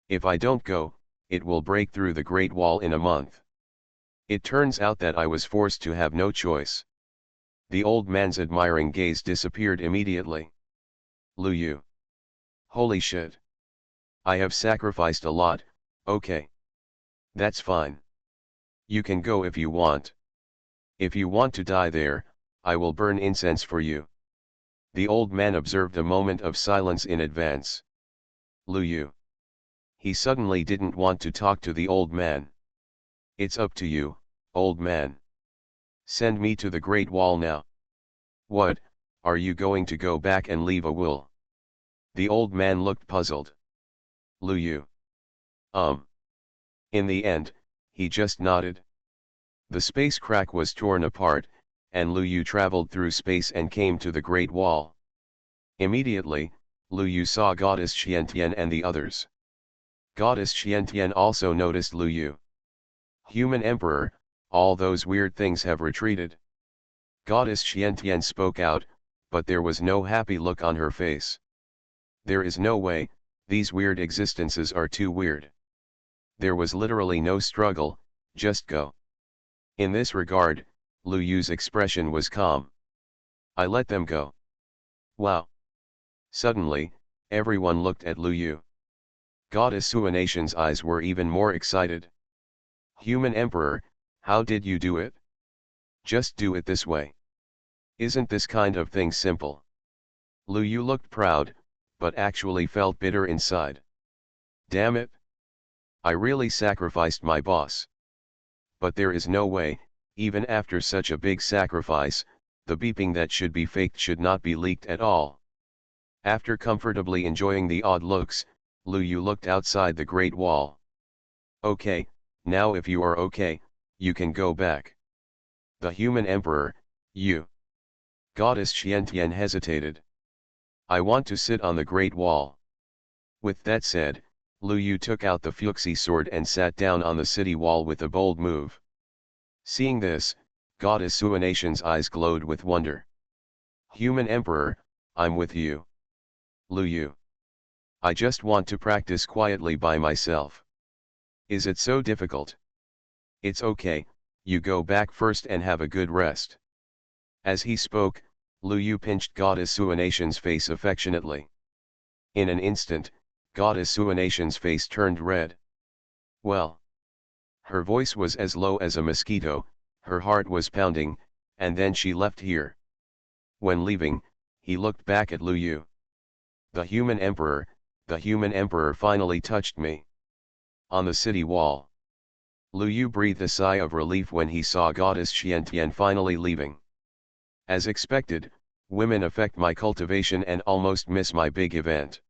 If I don't go, it will break through the Great Wall in a month. It turns out that I was forced to have no choice. The old man's admiring gaze disappeared immediately. Lu Yu. Holy shit. I have sacrificed a lot, okay. That's fine. You can go if you want. If you want to die there, I will burn incense for you. The old man observed a moment of silence in advance. Lu Yu. He suddenly didn't want to talk to the old man. It's up to you, old man. Send me to the Great Wall now. What, are you going to go back and leave a will? The old man looked puzzled. Lu Yu. In the end, he just nodded. The space crack was torn apart, and Lu Yu traveled through space and came to the Great Wall. Immediately, Lu Yu saw Goddess Xiantian and the others. Goddess Xiantian also noticed Lu Yu. Human Emperor, all those weird things have retreated. Goddess Xiantian spoke out, but there was no happy look on her face. There is no way, these weird existences are too weird. There was literally no struggle, just go. In this regard, Lu Yu's expression was calm. I let them go. Wow. Suddenly, everyone looked at Lu Yu. Goddess Suanation's eyes were even more excited. Human Emperor, how did you do it? Just do it this way. Isn't this kind of thing simple? Lu Yu looked proud, but actually felt bitter inside. Damn it. I really sacrificed my boss. But there is no way, even after such a big sacrifice, the beeping that should be faked should not be leaked at all. After comfortably enjoying the odd looks, Lu Yu looked outside the Great Wall. Okay, now if you are okay, you can go back. The Human Emperor, you. Goddess Xiantian hesitated. I want to sit on the Great Wall. With that said, Lu Yu took out the Fuxi sword and sat down on the city wall with a bold move. Seeing this, Goddess Suanation's eyes glowed with wonder. Human Emperor, I'm with you. Lu Yu. I just want to practice quietly by myself. Is it so difficult? It's okay, you go back first and have a good rest. As he spoke, Lu Yu pinched Goddess Suanation's face affectionately. In an instant, Goddess Suanation's face turned red. Well. Her voice was as low as a mosquito, her heart was pounding, and then she left here. When leaving, he looked back at Lu Yu. The Human Emperor finally touched me. On the city wall. Lu Yu breathed a sigh of relief when he saw Goddess Xiantian finally leaving. As expected, women affect my cultivation and almost miss my big event.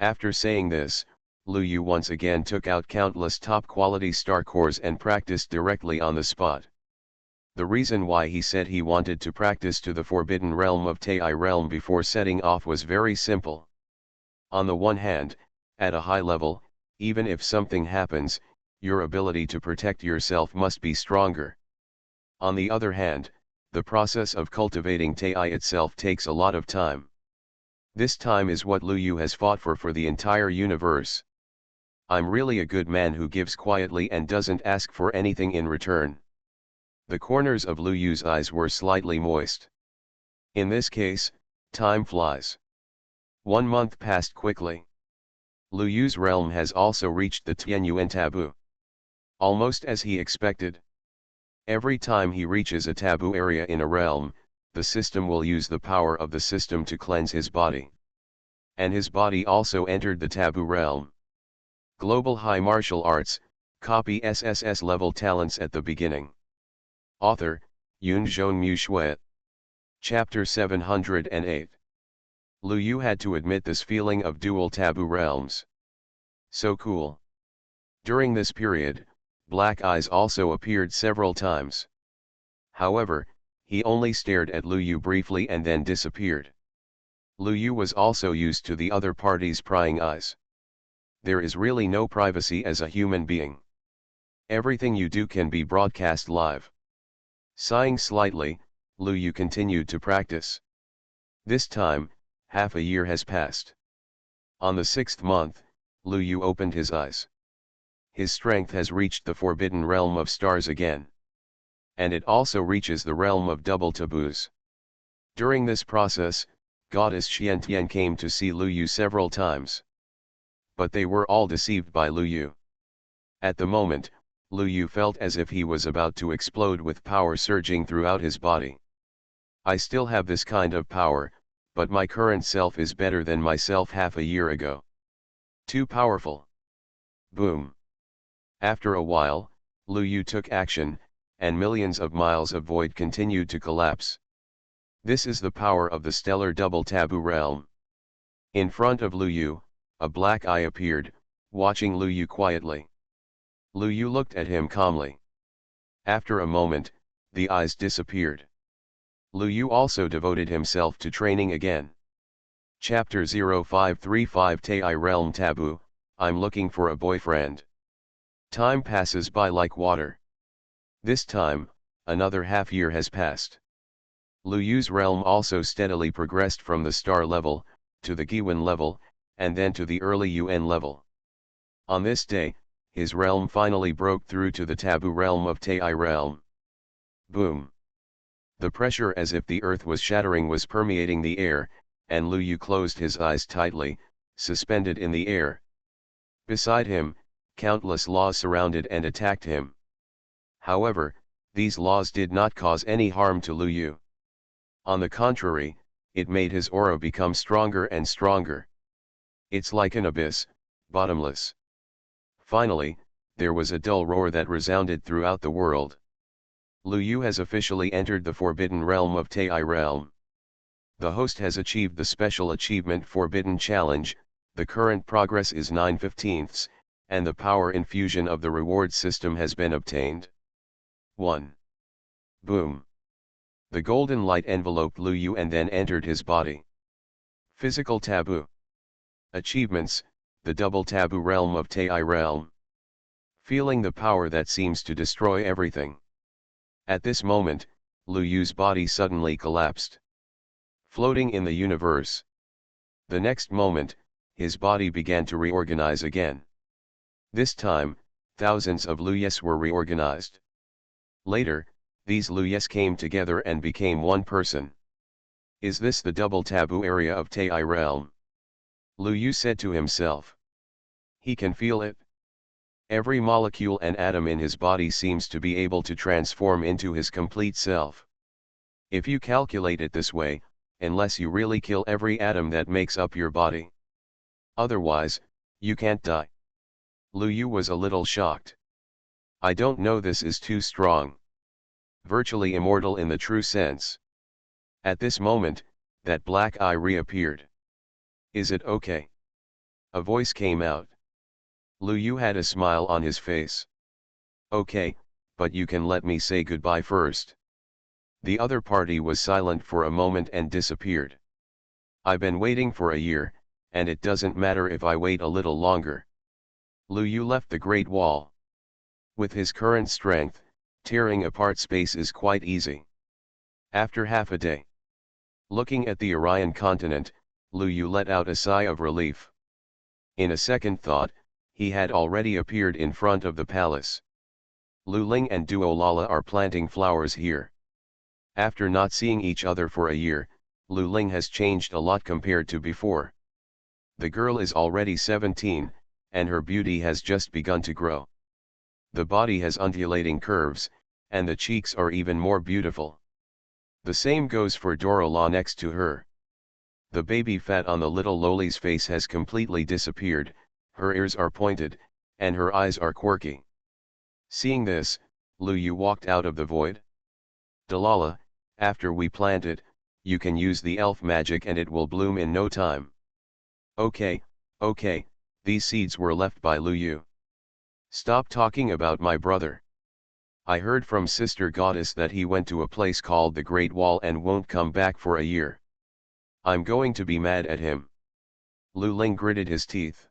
After saying this, Lu Yu once again took out countless top-quality star cores and practiced directly on the spot. The reason why he said he wanted to practice to the forbidden realm of Tai realm before setting off was very simple. On the one hand, at a high level, even if something happens, your ability to protect yourself must be stronger. On the other hand, the process of cultivating Tai itself takes a lot of time. This time is what Lu Yu has fought for the entire universe. I'm really a good man who gives quietly and doesn't ask for anything in return. The corners of Lu Yu's eyes were slightly moist. In this case, time flies. 1 month passed quickly. Lu Yu's realm has also reached the Tianyuan taboo. Almost as he expected. Every time he reaches a taboo area in a realm, the system will use the power of the system to cleanse his body. And his body also entered the taboo realm. Global High Martial Arts, copy SSS-level talents at the beginning. Author, Yunzhong Mu Shui. Chapter 708. Lu Yu had to admit this feeling of dual taboo realms. So cool. During this period, black eyes also appeared several times. However, he only stared at Lu Yu briefly and then disappeared. Lu Yu was also used to the other party's prying eyes. There is really no privacy as a human being. Everything you do can be broadcast live. Sighing slightly, Lu Yu continued to practice. This time, half a year has passed. On the 6th month, Lu Yu opened his eyes. His strength has reached the forbidden realm of stars again. And it also reaches the realm of double taboos. During this process, Goddess Xiantian came to see Lu Yu several times. But they were all deceived by Lu Yu. At the moment, Lu Yu felt as if he was about to explode with power surging throughout his body. I still have this kind of power, but my current self is better than myself half a year ago. Too powerful. Boom. After a while, Lu Yu took action, and millions of miles of void continued to collapse. This is the power of the stellar double taboo realm. In front of Lu Yu, a black eye appeared, watching Lu Yu quietly. Lu Yu looked at him calmly. After a moment, the eyes disappeared. Lu Yu also devoted himself to training again. Chapter 0535 Tai Realm Taboo, I'm looking for a boyfriend. Time passes by like water. This time, another half year has passed. Lu Yu's realm also steadily progressed from the star level, to the Giwan level, and then to the early UN level. On this day, his realm finally broke through to the taboo realm of Tai realm. Boom. The pressure as if the earth was shattering was permeating the air, and Lu Yu closed his eyes tightly, suspended in the air. Beside him, countless laws surrounded and attacked him. However, these laws did not cause any harm to Lu Yu. On the contrary, it made his aura become stronger and stronger. It's like an abyss, bottomless. Finally, there was a dull roar that resounded throughout the world. Lu Yu has officially entered the forbidden realm of Tai realm. The host has achieved the special achievement Forbidden Challenge, the current progress is 9/15, and the power infusion of the reward system has been obtained. 1. Boom. The golden light enveloped Lu Yu and then entered his body. Physical taboo. Achievements, the double taboo realm of Tai realm. Feeling the power that seems to destroy everything. At this moment, Lu Yu's body suddenly collapsed. Floating in the universe. The next moment, his body began to reorganize again. This time, thousands of Lu Yus were reorganized. Later, these Lu Yus came together and became one person. Is this the double taboo area of Tai realm? Lu Yu said to himself. He can feel it. Every molecule and atom in his body seems to be able to transform into his complete self. If you calculate it this way, unless you really kill every atom that makes up your body. Otherwise, you can't die. Lu Yu was a little shocked. I don't know, this is too strong. Virtually immortal in the true sense. At this moment, that black eye reappeared. Is it okay? A voice came out. Lu Yu had a smile on his face. Okay, but you can let me say goodbye first. The other party was silent for a moment and disappeared. I've been waiting for a year, and it doesn't matter if I wait a little longer. Lu Yu left the Great Wall. With his current strength, tearing apart space is quite easy. After half a day. Looking at the Orion continent, Lu Yu let out a sigh of relief. In a second thought, he had already appeared in front of the palace. Lu Ling and Duo Lala are planting flowers here. After not seeing each other for a year, Lu Ling has changed a lot compared to before. The girl is already 17, and her beauty has just begun to grow. The body has undulating curves, and the cheeks are even more beautiful. The same goes for Dorola next to her. The baby fat on the little Loli's face has completely disappeared, her ears are pointed, and her eyes are quirky. Seeing this, Lu Yu walked out of the void. Dalala, after we plant it, you can use the elf magic and it will bloom in no time. Okay, these seeds were left by Lu Yu. Stop talking about my brother. I heard from Sister Goddess that he went to a place called the Great Wall and won't come back for a year. I'm going to be mad at him. Lu Ling gritted his teeth.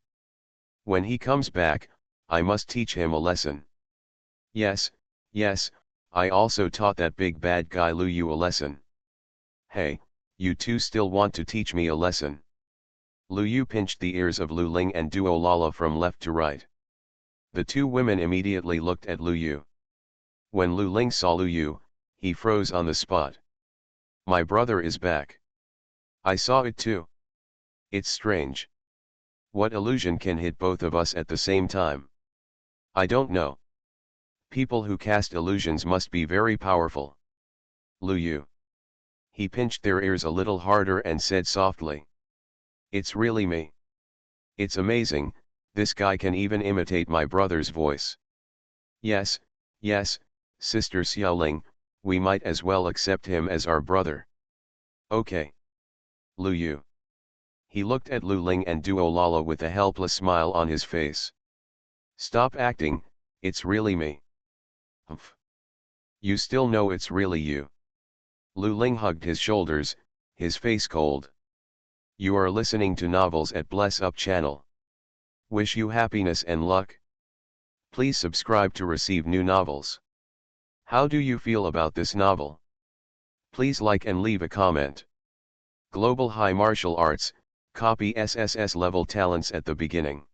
When he comes back, I must teach him a lesson. Yes, I also taught that big bad guy Lu Yu a lesson. Hey, you two still want to teach me a lesson? Lu Yu pinched the ears of Lu Ling and Duo Lala from left to right. The two women immediately looked at Lu Yu. When Lu Ling saw Lu Yu, he froze on the spot. My brother is back. I saw it too. It's strange. What illusion can hit both of us at the same time? I don't know. People who cast illusions must be very powerful. Lu Yu. He pinched their ears a little harder and said softly. It's really me. It's amazing, This guy can even imitate my brother's voice. Yes, yes, Sister Xiaoling, we might as well accept him as our brother. Okay. Lu Yu. He looked at Lu Ling and Duo Lala with a helpless smile on his face. Stop acting, it's really me. Humph. You still know it's really you. Lu Ling hugged his shoulders, his face cold. You are listening to novels at Bless Up channel. Wish you happiness and luck. Please subscribe to receive new novels. How do you feel about this novel? Please like and leave a comment. Global High Martial Arts, copy SSS level talents at the beginning.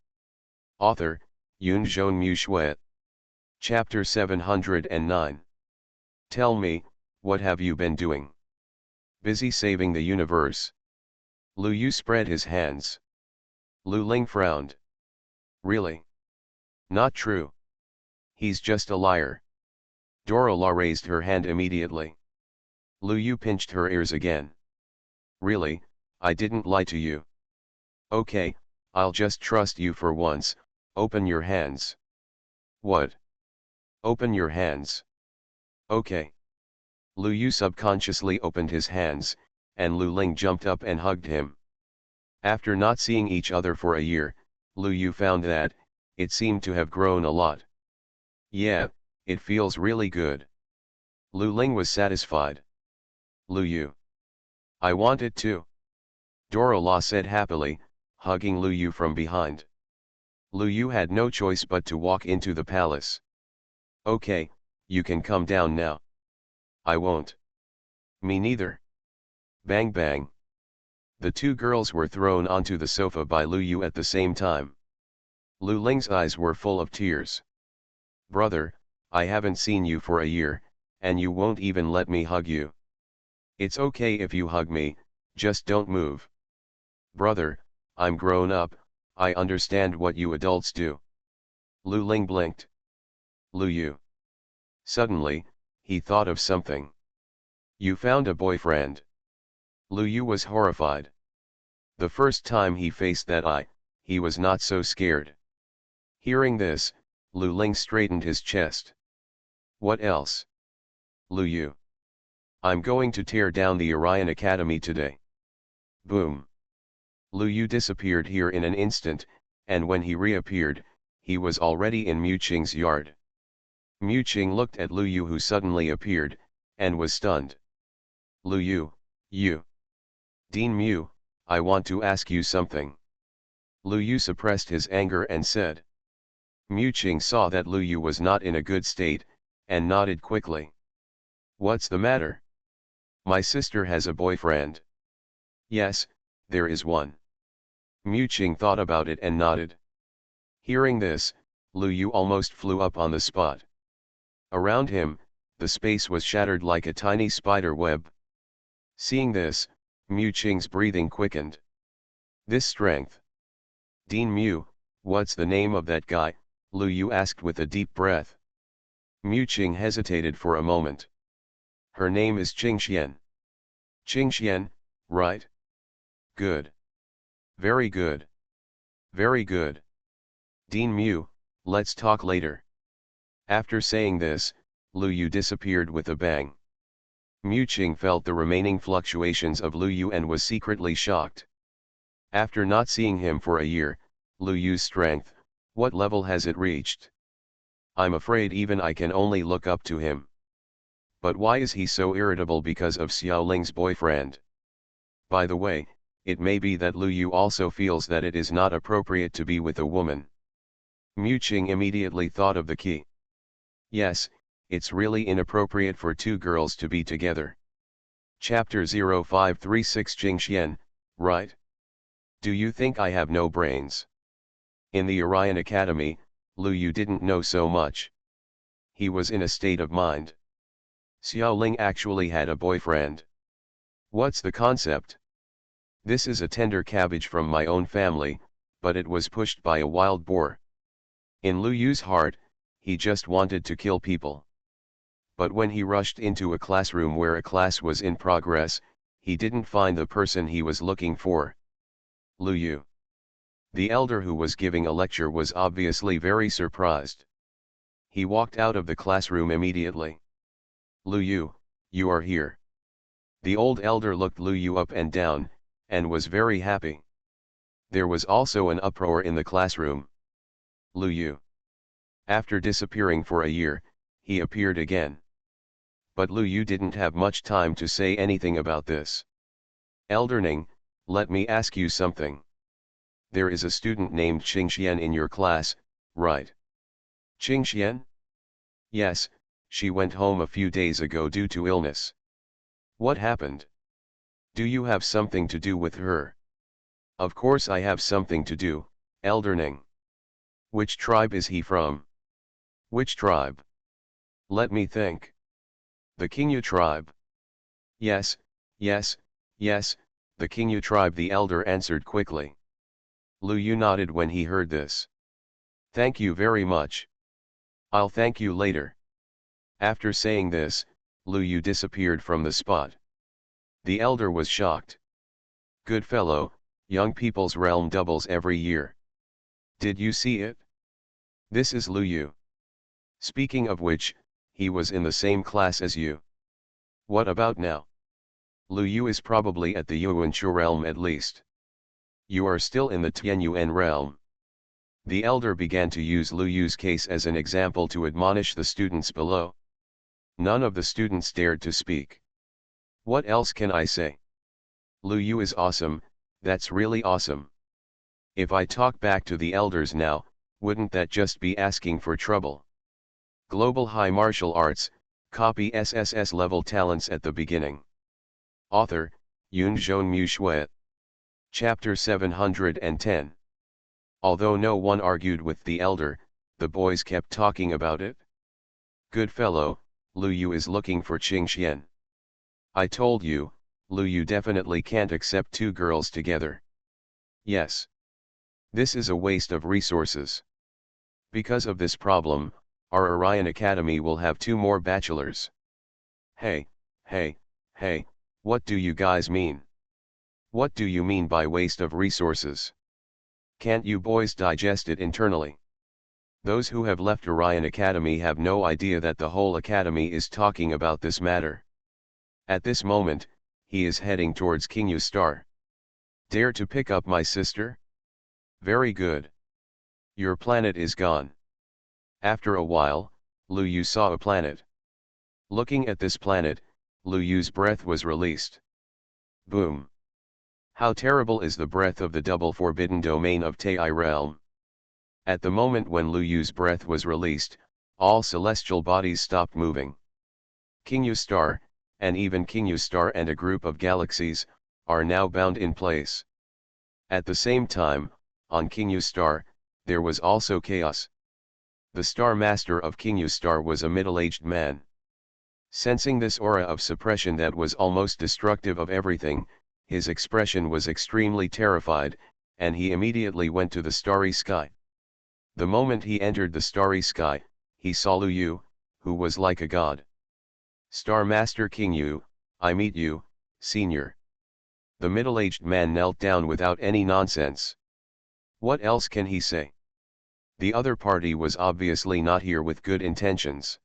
Author, Yun Zhon Mu Shui. Chapter 709. Tell me, what have you been doing? Busy saving the universe. Lu Yu spread his hands. Lu Ling frowned. Really? Not true. He's just a liar. Dorola raised her hand immediately. Lu Yu pinched her ears again. Really, I didn't lie to you. Okay, I'll just trust you for once, open your hands. What? Open your hands. Okay. Lu Yu subconsciously opened his hands, and Lu Ling jumped up and hugged him. After not seeing each other for a year, Lu Yu found that, it seemed to have grown a lot. Yeah, it feels really good. Lu Ling was satisfied. Lu Yu. I want it too. Dorola said happily, hugging Lu Yu from behind. Lu Yu had no choice but to walk into the palace. Okay, you can come down now. I won't. Me neither. Bang bang. The two girls were thrown onto the sofa by Lu Yu at the same time. Lu Ling's eyes were full of tears. Brother, I haven't seen you for a year, and you won't even let me hug you. It's okay if you hug me, just don't move. Brother, I'm grown up, I understand what you adults do. Lu Ling blinked. Lu Yu. Suddenly, he thought of something. You found a boyfriend. Lu Yu was horrified. The first time he faced that he was not so scared. Hearing this, Lu Ling straightened his chest. What else? Lu Yu. I'm going to tear down the Orion Academy today. Boom. Lu Yu disappeared here in an instant, and when he reappeared, he was already in Mu Qing's yard. Mu Qing looked at Lu Yu who suddenly appeared, and was stunned. Lu Yu, you. Dean Mu, I want to ask you something. Lu Yu suppressed his anger and said. Mu Qing saw that Lu Yu was not in a good state, and nodded quickly. What's the matter? My sister has a boyfriend. Yes, there is one. Mu Qing thought about it and nodded. Hearing this, Lu Yu almost flew up on the spot. Around him, the space was shattered like a tiny spider web. Seeing this, Mu Qing's breathing quickened. This strength. Dean Mu, what's the name of that guy? Lu Yu asked with a deep breath. Mu Qing hesitated for a moment. Her name is Qingxian. Qingxian, right? Good. Very good. Very good. Dean Mu, let's talk later. After saying this, Lu Yu disappeared with a bang. Mu Qing felt the remaining fluctuations of Lu Yu and was secretly shocked. After not seeing him for a year, Lu Yu's strength, what level has it reached? I'm afraid even I can only look up to him. But why is he so irritable because of Xiaoling's boyfriend? By the way, it may be that Lu Yu also feels that it is not appropriate to be with a woman. Mu Qing immediately thought of the key. Yes, it's really inappropriate for two girls to be together. Chapter 0536 Qingxian, right? Do you think I have no brains? In the Orion Academy, Lu Yu didn't know so much. He was in a state of mind. Xiaoling actually had a boyfriend. What's the concept? This is a tender cabbage from my own family, but it was pushed by a wild boar. In Lu Yu's heart, he just wanted to kill people. But when he rushed into a classroom where a class was in progress, he didn't find the person he was looking for. Lu Yu. The elder who was giving a lecture was obviously very surprised. He walked out of the classroom immediately. Lu Yu, you are here. The old elder looked Lu Yu up and down, and was very happy. There was also an uproar in the classroom. Lu Yu. After disappearing for a year, he appeared again. But Lu Yu didn't have much time to say anything about this. Elder Ning, let me ask you something. There is a student named Qingxian in your class, right? Qingxian? Yes, she went home a few days ago due to illness. What happened? Do you have something to do with her? Of course I have something to do, Elder Ning. Which tribe is he from? Which tribe? Let me think. The Qingyu tribe. Yes, yes, yes, the Qingyu tribe, the elder answered quickly. Lu Yu nodded when he heard this. Thank you very much. I'll thank you later. After saying this, Lu Yu disappeared from the spot. The elder was shocked. Good fellow, young people's realm doubles every year. Did you see it? This is Lu Yu. Speaking of which, he was in the same class as you. What about now? Lu Yu is probably at the Yuanchu realm at least. You are still in the Tianyuan realm. The elder began to use Lu Yu's case as an example to admonish the students below. None of the students dared to speak. What else can I say? Lu Yu is awesome, that's really awesome. If I talk back to the elders now, wouldn't that just be asking for trouble? Global High Martial Arts, copy SSS-level talents at the beginning. Author, Yunzhong Mu Shui. Chapter 710. Although no one argued with the elder, the boys kept talking about it. Good fellow, Lu Yu is looking for Qingxian. I told you, Lu Yu definitely can't accept two girls together. Yes. This is a waste of resources. Because of this problem, our Orion Academy will have 2 more bachelors. Hey, what do you guys mean? What do you mean by waste of resources? Can't you boys digest it internally? Those who have left Orion Academy have no idea that the whole academy is talking about this matter. At this moment, he is heading towards Qingyu Star. Dare to pick up my sister? Very good. Your planet is gone. After a while, Lu Yu saw a planet. Looking at this planet, Lu Yu's breath was released. Boom. How terrible is the breath of the double forbidden domain of Tai realm. At the moment when Lu Yu's breath was released, all celestial bodies stopped moving. Qingyu Star, and even Qingyu Star and a group of galaxies, are now bound in place. At the same time, on Qingyu Star, there was also chaos. The Star Master of Qingyu Star was a middle-aged man. Sensing this aura of suppression that was almost destructive of everything, his expression was extremely terrified, and he immediately went to the starry sky. The moment he entered the starry sky, he saw Lu Yu, who was like a god. Star Master Qingyu, I meet you, Senior. The middle-aged man knelt down without any nonsense. What else can he say? The other party was obviously not here with good intentions.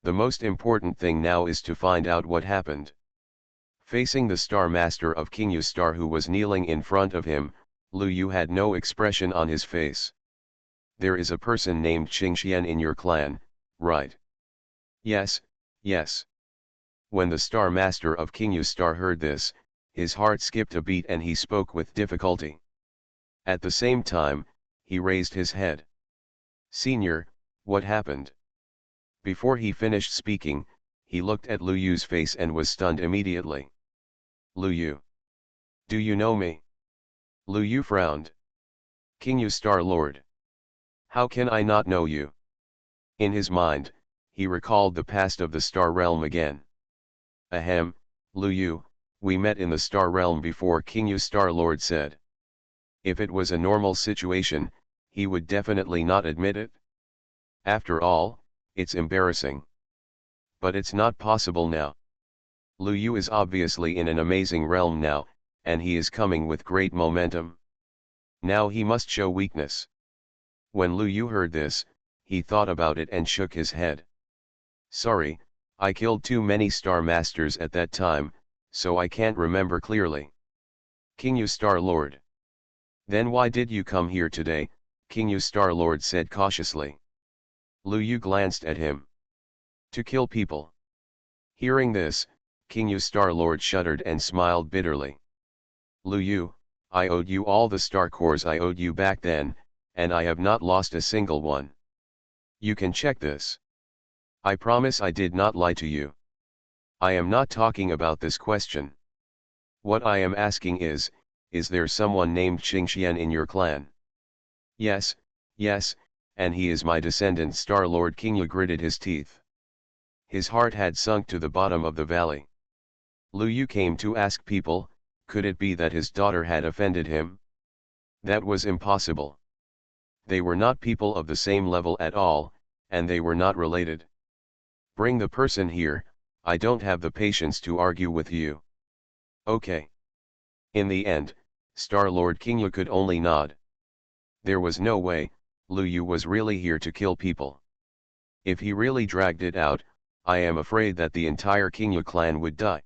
The most important thing now is to find out what happened. Facing the Star Master of Qingyu Star who was kneeling in front of him, Lu Yu had no expression on his face. There is a person named Qingxian in your clan, right? Yes, yes. When the Star Master of Qingyu Star heard this, his heart skipped a beat and he spoke with difficulty. At the same time, he raised his head. Senior, what happened? Before he finished speaking, he looked at Lu Yu's face and was stunned immediately. Lu Yu. Do you know me? Lu Yu frowned. Qingyu Star Lord. How can I not know you? In his mind, he recalled the past of the Star Realm again. Ahem, Lu Yu, we met in the Star Realm before, Qingyu Star Lord said. If it was a normal situation, he would definitely not admit it. After all, it's embarrassing. But it's not possible now. Lu Yu is obviously in an amazing realm now, and he is coming with great momentum. Now he must show weakness. When Lu Yu heard this, he thought about it and shook his head. Sorry, I killed too many Star Masters at that time, so I can't remember clearly. King Yu Star-Lord. Then why did you come here today? King Yu Star-Lord said cautiously. Lu Yu glanced at him. To kill people. Hearing this, King Yu Star-Lord shuddered and smiled bitterly. Lu Yu, I owed you all the star cores I owed you back then, and I have not lost a single one. You can check this. I promise I did not lie to you. I am not talking about this question. What I am asking is there someone named Qingxian in your clan? Yes, yes, and he is my descendant. Star-Lord King Yu gritted his teeth. His heart had sunk to the bottom of the valley. Lu Yu came to ask people, could it be that his daughter had offended him? That was impossible. They were not people of the same level at all, and they were not related. Bring the person here, I don't have the patience to argue with you. Okay. In the end, Star-Lord King Yu could only nod. There was no way, Lu Yu was really here to kill people. If he really dragged it out, I am afraid that the entire King Yu clan would die.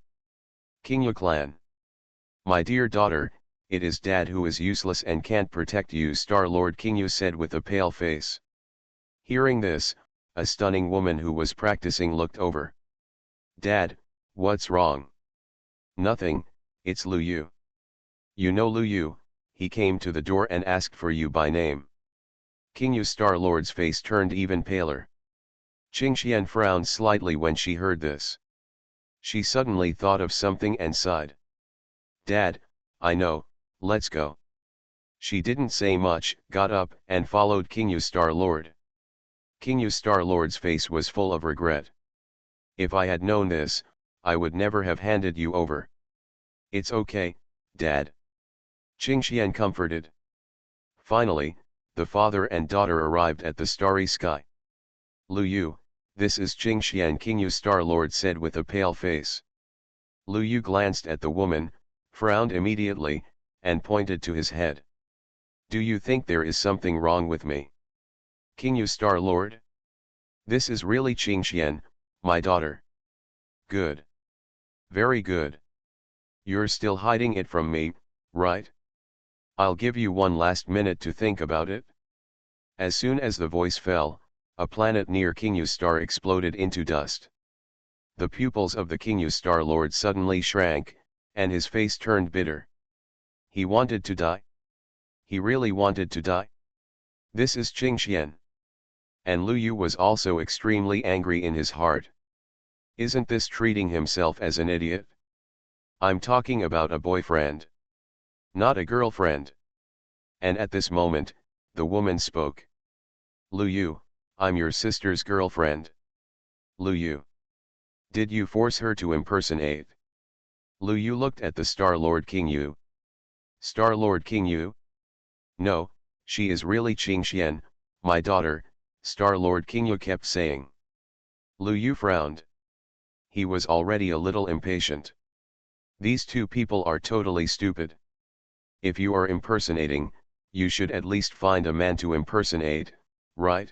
King Yu clan. My dear daughter, it is Dad who is useless and can't protect you, Star-Lord King Yu said with a pale face. Hearing this, a stunning woman who was practicing looked over. Dad, what's wrong? Nothing, it's Lu Yu. You know Lu Yu, he came to the door and asked for you by name. King Yu Star-Lord's face turned even paler. Qingxian frowned slightly when she heard this. She suddenly thought of something and sighed. Dad, I know, let's go. She didn't say much, got up and followed King Yu Star-Lord. King Yu Star-Lord's face was full of regret. If I had known this, I would never have handed you over. It's okay, Dad. Qingxian comforted. Finally, the father and daughter arrived at the starry sky. Lu Yu, this is Qingxian, King Yu Star-Lord said with a pale face. Lu Yu glanced at the woman, frowned immediately, and pointed to his head. Do you think there is something wrong with me? King Yu Star-Lord? This is really Qingxian, my daughter. Good. Very good. You're still hiding it from me, right? I'll give you one last minute to think about it. As soon as the voice fell, a planet near King Yu Star exploded into dust. The pupils of the King Yu Star-Lord suddenly shrank, and his face turned bitter. He wanted to die. He really wanted to die. This is Qingxian. And Lu Yu was also extremely angry in his heart. Isn't this treating himself as an idiot? I'm talking about a boyfriend. Not a girlfriend. And at this moment, the woman spoke. Lu Yu, I'm your sister's girlfriend. Lu Yu. Did you force her to impersonate? Lu Yu looked at the Star-Lord King Yu. Star-Lord King Yu? No, she is really Qingxian, my daughter, Star-Lord King Yu kept saying. Lu Yu frowned. He was already a little impatient. These two people are totally stupid. If you are impersonating, you should at least find a man to impersonate, right?